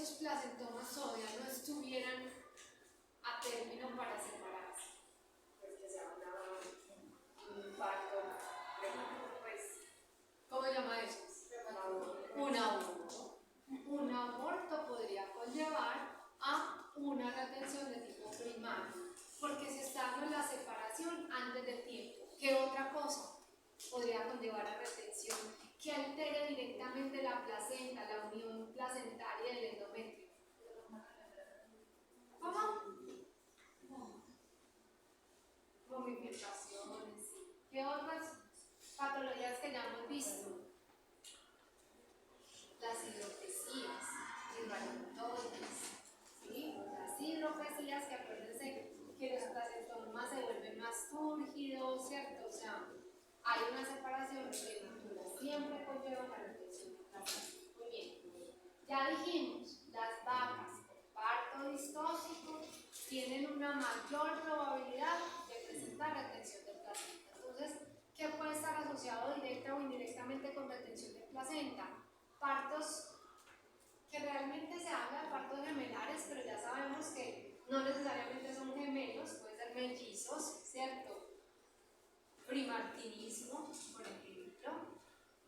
esos placentomas todavía no estuvieran a término para separarse? Pues que sea un parto pues ¿Cómo se llama eso? Un aborto. Un aborto podría conllevar a una retención de tipo primario, porque se está dando la separación antes del tiempo. ¿Qué otra cosa podría conllevar a retención que altere directamente la placenta, la unión placentaria del endometrio? ¿Cómo? Momificaciones. ¿Qué otras patologías que ya hemos visto? Las hidropesías, hidroalitoides, ¿sí? Las hidropesías, que acuérdense que los placentomas se vuelven más túrgidos, ¿cierto? O sea, hay una separación prematura, siempre conlleva la retención de placenta. Muy bien. Ya dijimos, las vacas con parto distóxico tienen una mayor probabilidad de presentar retención de placenta. Entonces, ¿qué puede estar asociado directa o indirectamente con retención de placenta? Partos que realmente se habla de partos gemelares, pero ya sabemos que no necesariamente son gemelos, pueden ser mellizos, ¿cierto? Primartinismo, por ejemplo,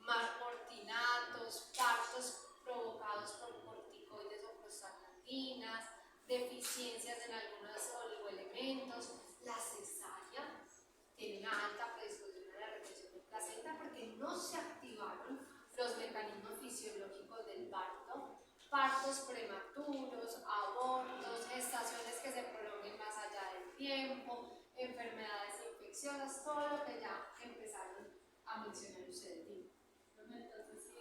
marmortinatos, partos provocados por corticoides o prostaglandinas, deficiencias en algunos oligoelementos, la cesárea tiene una alta predisposición a la retención de placenta porque no se activaron los mecanismos fisiológicos del parto, partos prematuros, abortos, gestaciones que se prolonguen más allá del tiempo, enfermedades infecciosas, todo lo que ya empezaron a mencionar ustedes. Entonces, sí,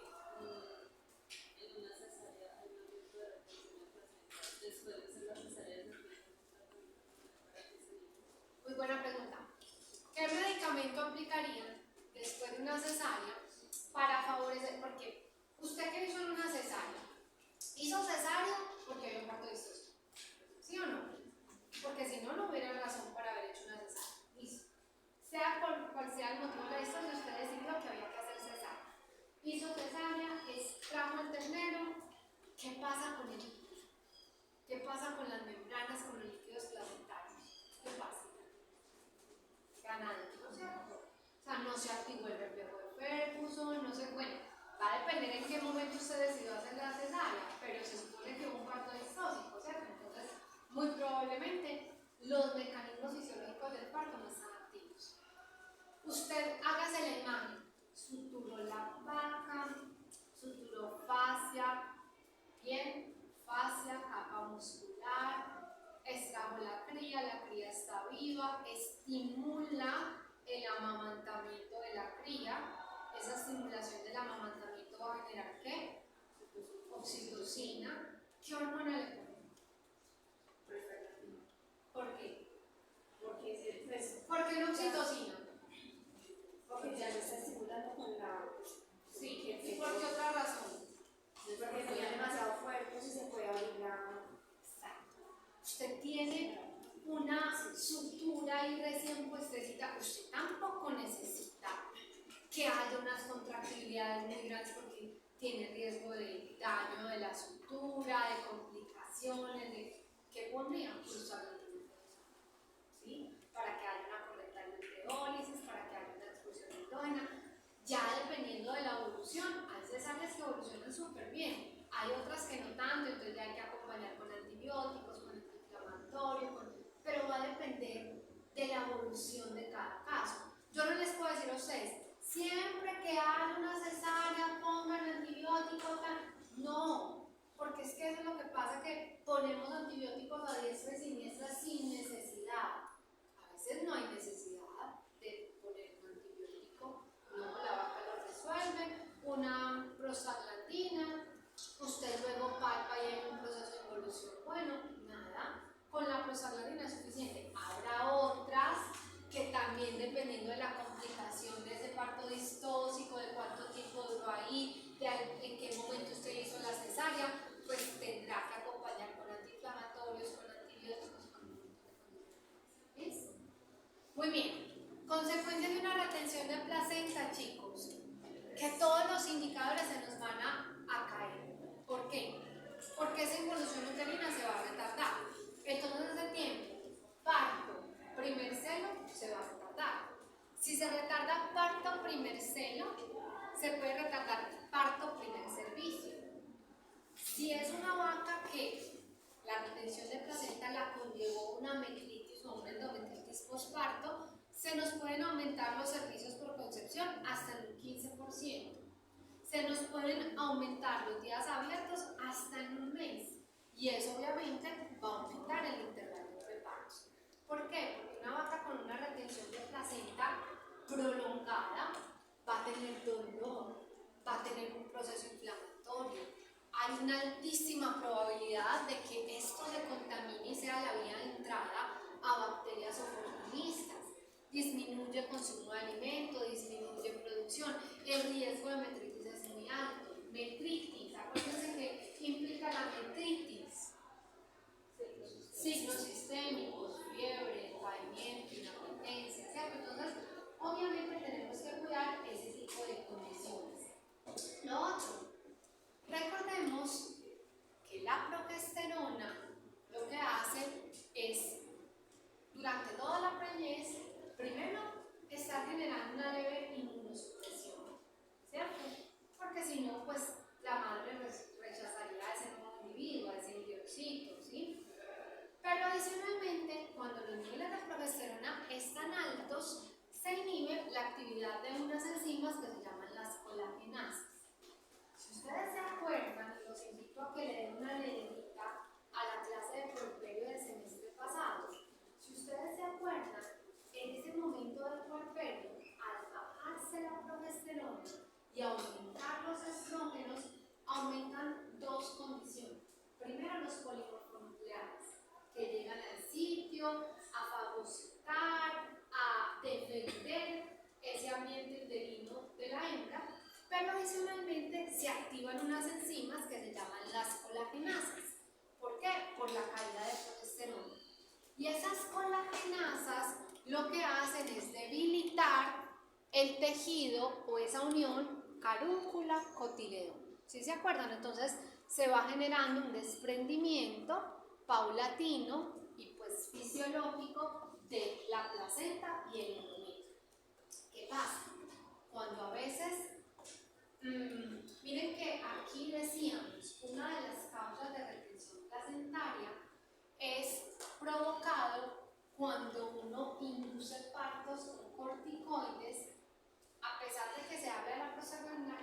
en una cesárea hay un riesgo de retención de placenta. Después de hacer la cesárea, Muy buena pregunta. ¿Qué medicamento aplicarían después de una cesárea para favorecer? Porque usted que hizo una cesárea, hizo cesárea porque había un parto distóxico, ¿sí o no? Porque si no, no hubiera razón para haber hecho una cesárea. Listo. Sea por cual sea el motivo de la distancia, usted decidió que había que hacer cesárea. Hizo cesárea, extrajo el ternero. ¿Qué pasa con el líquido? ¿Qué pasa con las membranas, con los líquidos placentarios? ¿Qué pasa? Ganadito, ¿cierto? O sea, no se activó el reflejo de Ferguson, no sé, bueno, va a depender en qué momento usted decidió hacer la cesárea, pero se supone que hubo un parto distóxico, ¿cierto? Entonces, muy probablemente los mecanismos fisiológicos del parto no están activos. Usted hágase la imagen, suturó la vaca, suturó fascia, bien, fascia, capa muscular, extrajo la cría está viva, estimula el amamantamiento de la cría. Esa estimulación del amamantamiento va a generar ¿qué? Oxitocina. ¿Qué hormona le pone? ¿Por qué? ¿Por qué la oxitocina? porque ya lo está estimulando con la Sí, ¿y por qué otra razón? porque sería demasiado fuerte si se puede abrir la Usted tiene una sutura ahí recién puestecita, usted tampoco necesita que haya unas contractilidades muy grandes porque tiene riesgo de daño de la sutura, de complicaciones, de ¿qué pondrían? Prostaglandina, ¿sí? Para que haya una correcta nucleólisis, para que haya una expulsión endógena. Ya dependiendo de la evolución, hay cesáreas que evolucionan súper bien, hay otras que no tanto, entonces ya hay que acompañar con antibióticos, con antiinflamatorio, pero va a depender de la evolución de cada caso. Yo no les puedo decir a ustedes, siempre que haya una cesárea pongan antibióticos, no, porque es que eso es lo que pasa, que ponemos antibióticos a diestra y siniestra sin necesidad. A veces no hay necesidad de poner un antibiótico, luego la vaca lo resuelve, una prostaglandina, usted luego palpa y hay un proceso de evolución, bueno, nada, con la prostaglandina es suficiente. Habrá otras que también, dependiendo de la complicación de ese parto distóxico, de cuánto tiempo duró ahí, de en qué momento usted hizo la cesárea, pues tendrá que acompañar con antiinflamatorios, con antibióticos, ¿listo? Muy bien. Consecuencias de una retención de placenta, chicos, que todos los indicadores se nos van a caer. ¿Por qué? Porque ese retención de placenta la conllevó una metritis o una endometritis posparto, se nos pueden aumentar los servicios por concepción hasta en un 15%. Se nos pueden aumentar los días abiertos hasta en un mes. Y eso obviamente va a aumentar el intervalo entre partos. ¿Por qué? Porque una vaca con una retención de placenta prolongada va a tener dolor, va a tener un proceso inflamatorio. Hay una altísima probabilidad de que esto le contamine y sea la vía de entrada a bacterias oportunistas. Disminuye consumo de alimento, disminuye producción, el riesgo de metritis es muy alto. Metritis, acuérdense que implica la metritis. Signos sistémicos, fiebre, decaimiento, inapetencia, ¿cierto? Entonces, obviamente tenemos que cuidar ese tipo de condiciones. Lo otro, recordemos que la progesterona lo que hace es, durante toda la preñez, primero está generando una leve inmunosupresión, ¿cierto? Porque si no, pues la madre rechazaría a ese nuevo individuo, a ese individuocito, ¿sí? Pero adicionalmente, cuando los niveles de progesterona están altos, se inhibe la actividad de unas enzimas que se llaman las colagenasas. Si ustedes se acuerdan, y los invito a que le den una leidita a la clase de puerperio del semestre pasado. Si ustedes se acuerdan, en ese momento del puerperio, al bajarse la progesterona y aumentar los estrógenos, aumentan dos condiciones. Primero, los polimorfonucleares, que llegan al sitio a fagocitar, a defender ese ambiente uterino de la hembra, pero adicionalmente se activan unas enzimas que se llaman las colagenasas. ¿Por qué? Por la caída de progesterona. Y esas colagenasas lo que hacen es debilitar el tejido o esa unión carúncula-cotiledón. ¿Sí se acuerdan? Entonces se va generando un desprendimiento paulatino y pues fisiológico de la placenta y el endometrio. ¿Qué pasa? Cuando a veces, miren que aquí decíamos, una de las causas de retención placentaria es provocado cuando uno induce partos con corticoides. A pesar de que se habla de la prostaglandina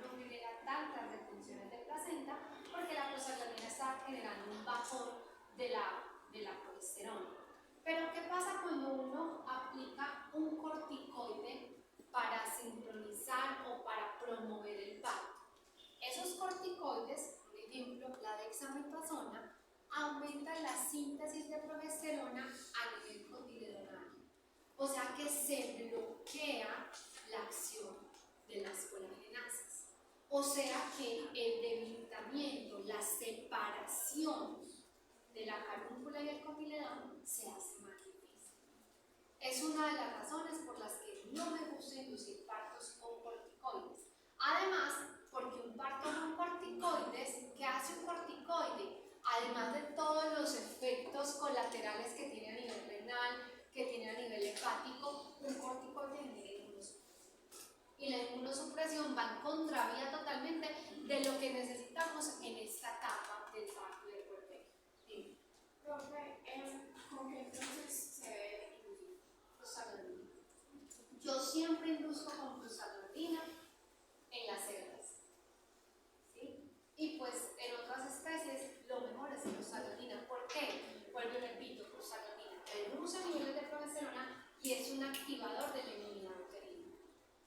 no genera tantas retenciones de placenta porque la prostaglandina está generando un bajón de la progesterona. Pero ¿qué pasa cuando uno aplica un corticoide para sincronizar o para promover el parto? Esos corticoides, por ejemplo, la dexametasona, aumentan la síntesis de progesterona a nivel cotiledonal. O sea que se bloquea la acción de las colagenasas. O sea que el debilitamiento, la separación de la carúncula y el cotiledón se hace más difícil. Es una de las razones por las que no me gusta inducir partos con corticoides. Además, porque un parto con corticoides, ¿qué hace un corticoide? Además de todos los efectos colaterales que tiene a nivel renal, que tiene a nivel hepático, un corticoide genera inmunosupresión. Y la inmunosupresión va en contravía totalmente de lo que necesitamos en esta etapa del parto y del puerperio. Dime. Profe, ¿con qué entonces se debe inducir? Prostaglandina. Yo siempre induzco con prostaglandina en las cerdas. ¿Sí? Y pues en otras especies lo mejor es prostaglandina. ¿Por qué? Vuelvo y repito, prostaglandina reduce niveles de progesterona y es un activador de la inmunidad uterina.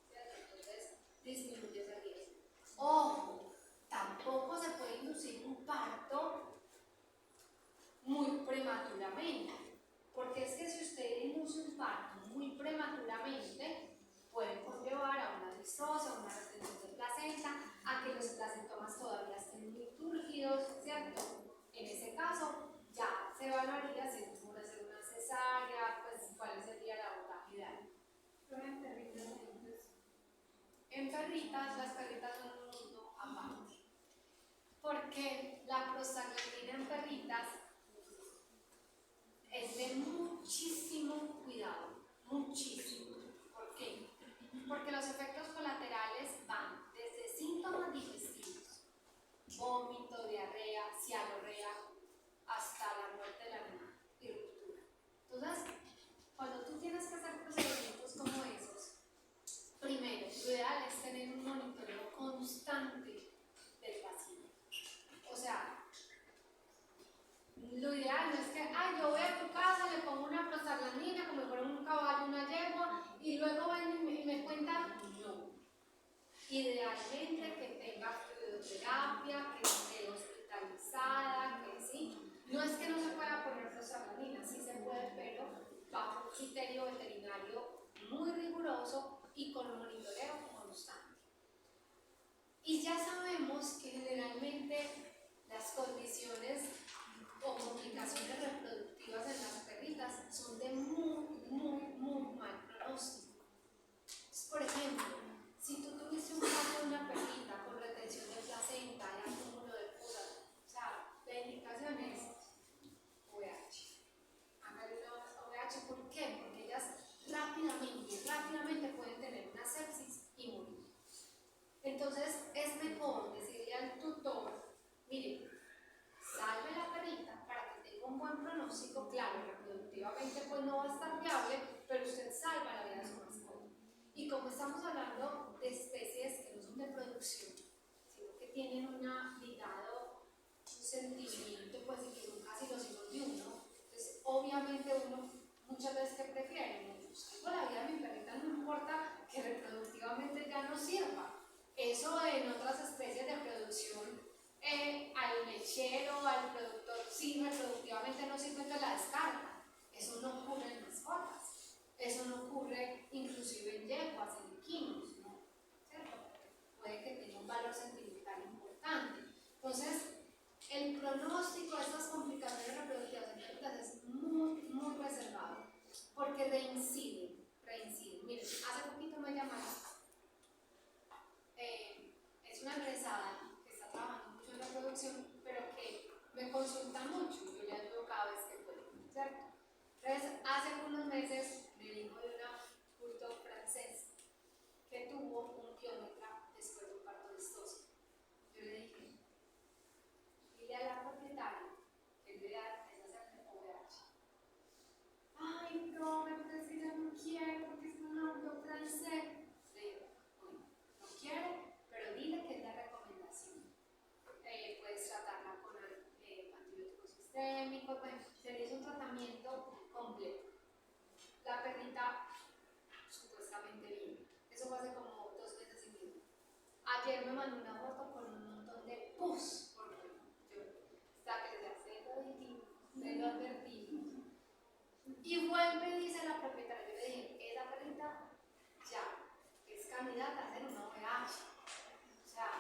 ¿Cierto? Entonces disminuye ese riesgo. Ojo, tampoco se puede inducir un parto muy prematuramente, porque es que si usted induce un parto muy prematuramente, puede conllevar a una distosia, a una retención de placenta, a que los placentomas todavía estén muy túrgidos, ¿cierto? En ese caso, ya se evaluaría si es mejor hacer una cesárea, pues cuál sería el abordaje ideal. idealmente que tenga fluidoterapia, que esté hospitalizada, que sí. No es que no se pueda poner prostaglandina, sí se puede, pero bajo un criterio veterinario muy riguroso y con monitoreo constante. Y ya sabemos que generalmente las condiciones o complicaciones reproductivas en las perritas son de muy mal pronóstico. Por ejemplo, si tú tuviste un caso de una perrita con retención de placenta y acúmulo de pus, o sea, la indicación es OVH. Hágale una OVH, ¿por qué? Porque ellas rápidamente pueden tener una sepsis y morir. Entonces, es mejor decirle al tutor, mire, salve la perrita para que tenga un buen pronóstico, claro, reproductivamente pues no va a estar viable, pero usted salva la vida de su mascota. Y como estamos hablando de especies que no son de producción, sino que tienen un ligado, un sentimiento, pues y que son casi los hijos de uno, entonces obviamente uno muchas veces que prefiere, no, yo salvo la vida de mi perrita, no importa que reproductivamente ya no sirva. Eso en otras especies de producción, al lechero, al productor, si reproductivamente no sirve, te la descarta. Eso no ocurre en mascotas. Eso no ocurre inclusive en yeguas, en equinos, ¿no? ¿Cierto? Puede que tenga un valor sentimental importante. Entonces, el pronóstico de estas complicaciones reproductivas en perritas es muy reservado, porque reinciden. Miren, hace poquito me llamaron. Es una egresada que está trabajando mucho en la producción, pero que me consulta mucho, yo le ayudo cada vez que puedo, ¿cierto? Entonces, hace algunos meses me dijo de un bulldog francés que tuvo un biómetra después de un parto vistoso. Yo le dije, dile a la propietaria que en vez de dar es hacerle OVH. Ay, no, pero es que ella no quiere porque es un bulldog francés. Le digo, bueno, no quiere, pero dile que es la recomendación. Puedes tratarla con antibióticos sistémicos, bueno, se le hizo un tratamiento completo. La perrita supuestamente bien. Eso fue hace como 2 meses y medio. Ayer me mandó una foto con un montón de pus, porque yo estaba que les hace se lo advertí. Y vuelve y dice la propietaria, yo le dije, esa perrita ya es candidata a hacer una OVH. O sea,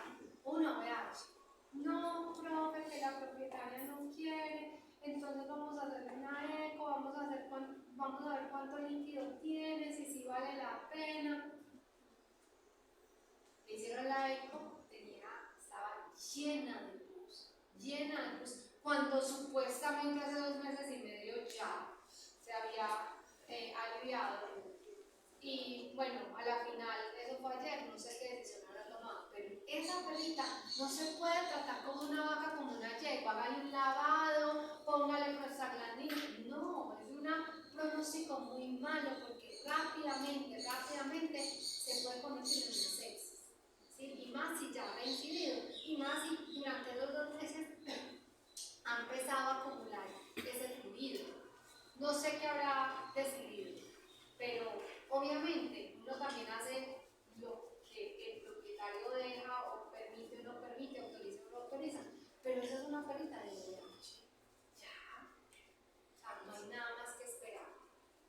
una OVH. No, profe, que la propietaria no quiere, entonces vamos a hacer una eco, vamos a ver cuánto líquido tiene, si vale la pena. Le hicieron la eco, estaba llena de pus, cuando supuestamente hace 2 meses y medio ya se había aliviado. Y bueno, a la final, eso fue ayer, no sé qué decisión habrá tomado, pero esa perrita no se puede tratar como una vaca, como una yegua, hágale un lavado, póngale prostaglandina, no, es un pronóstico muy malo porque rápidamente se puede convertir en una sepsis, ¿sí? Y más si ya ha reincidido, y más si durante los 2 meses ha empezado a acumular ese fluido. No sé qué habrá decidido, pero obviamente uno también hace lo que el propietario deja o permite o no permite, autoriza o no autoriza, pero esa es una perrita de OVH. Ya, o sea, no hay nada más que esperar,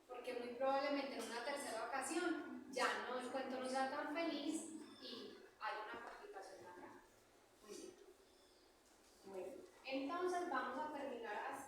porque muy probablemente en una tercera ocasión ya no, el cuento no sea tan feliz y hay una complicación más grave. Muy bien. Bueno, entonces vamos a terminar así.